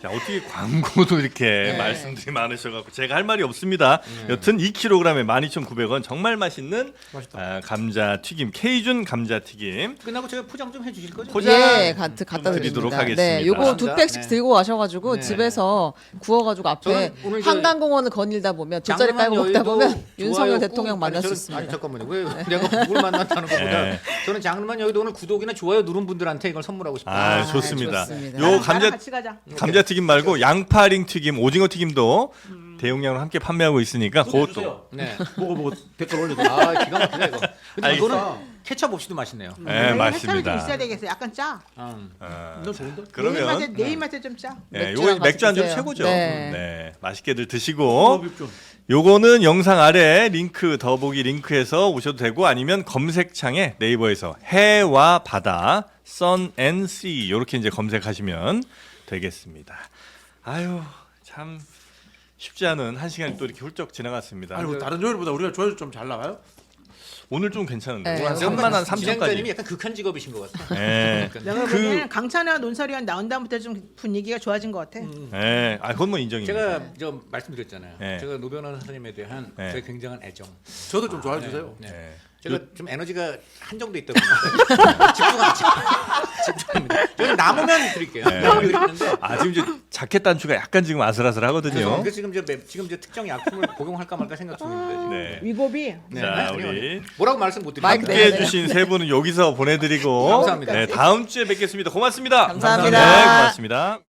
자, 어떻게 광고도 이렇게 네. 말씀들이 많으셔갖고 제가 할 말이 없습니다. 여튼 2kg에 12,900원 정말 맛있는 맛있다. 감자튀김 K준 감자튀김 끝나고 제가 포장 좀 해주실 거죠? 포장 예. 네, 갖다 드리도록 드립니다. 하겠습니다. 네, 요거 두 감사합니다. 팩씩 네. 들고 가셔가지고 네. 집에서 구워가지고 앞에 저는 오늘 저 한강공원을 거닐다 보면 돗자리 장르만 깔고 먹다 여의도 보면 윤석열 좋아요, 대통령 꾹. 만날 아니, 수 저는- 있습니다. 아니 잠깐만요. 왜 내가 누굴 만났다는 것보다 네. 저는 장르만 여의도 오늘 구독이나 좋아요 누른 분들한테 이걸 선물하고 싶어요. 아, 좋습니다. 좋습니다. 요 나랑 감자 같이 가자. 감자튀김 말고 양파링 튀김, 오징어 튀김도 대용량으로 함께 판매하고 있으니까 그것도 네. 보고 댓글 올려도 아 기가 막히다 이거. 근데 알겠습니다. 이거는 케첩 없이도 맛있네요. 네, 맞습니다. 좀 있어야 되겠어. 약간 짜. 너 좋은데? 그러면 내 입맛에 좀 짜. 네, 맥주랑 요거 맥주 안주 같이 최고죠. 드세요. 네. 네. 맛있게들 드시고 좀. 요거는 영상 아래 링크 더보기 링크에서 오셔도 되고 아니면 검색창에 네이버에서 해와 바다 sun and sea 요렇게 이제 검색하시면 되겠습니다. 아유 참 쉽지 않은 한 시간이 또 이렇게 훌쩍 지나갔습니다. 아니 뭐 다른 요일보다 우리가 조회수 좀 잘 나가요? 오늘 좀 괜찮은데 네. 오늘 한 제가 3만 한 진행자님이 3천까지. 약간 극한 직업이신 것 같아요. 네. 내가 그- 보기에는 강찬이와 논설위원 나온 다음부터 좀 분위기가 좋아진 것 같아. 네. 아 그건 뭐 인정입니다. 제가 저 말씀드렸잖아요. 네. 제가 노변호 선생님에 대한 네. 저의 굉장한 애정. 저도 좀 좋아해 주세요. 네. 네. 제가 좀 에너지가 한정돼 있다 보니까 집중합니다. 저는 남으면 드릴게요. 네. 남으면 드리는데 아 지금 이제 자켓 단추가 약간 지금 아슬아슬하거든요. 그래서 지금 저 특정 약품을 복용할까 말까 생각 중인데. 네. 위법이. 네. 자 아니요, 우리 아니요. 뭐라고 말씀 못 드립니다. 마이크 함께 네, 네. 해주신 세 분은 여기서 보내드리고 감사합니다. 네, 다음 주에 뵙겠습니다. 고맙습니다. 감사합니다. 네, 고맙습니다.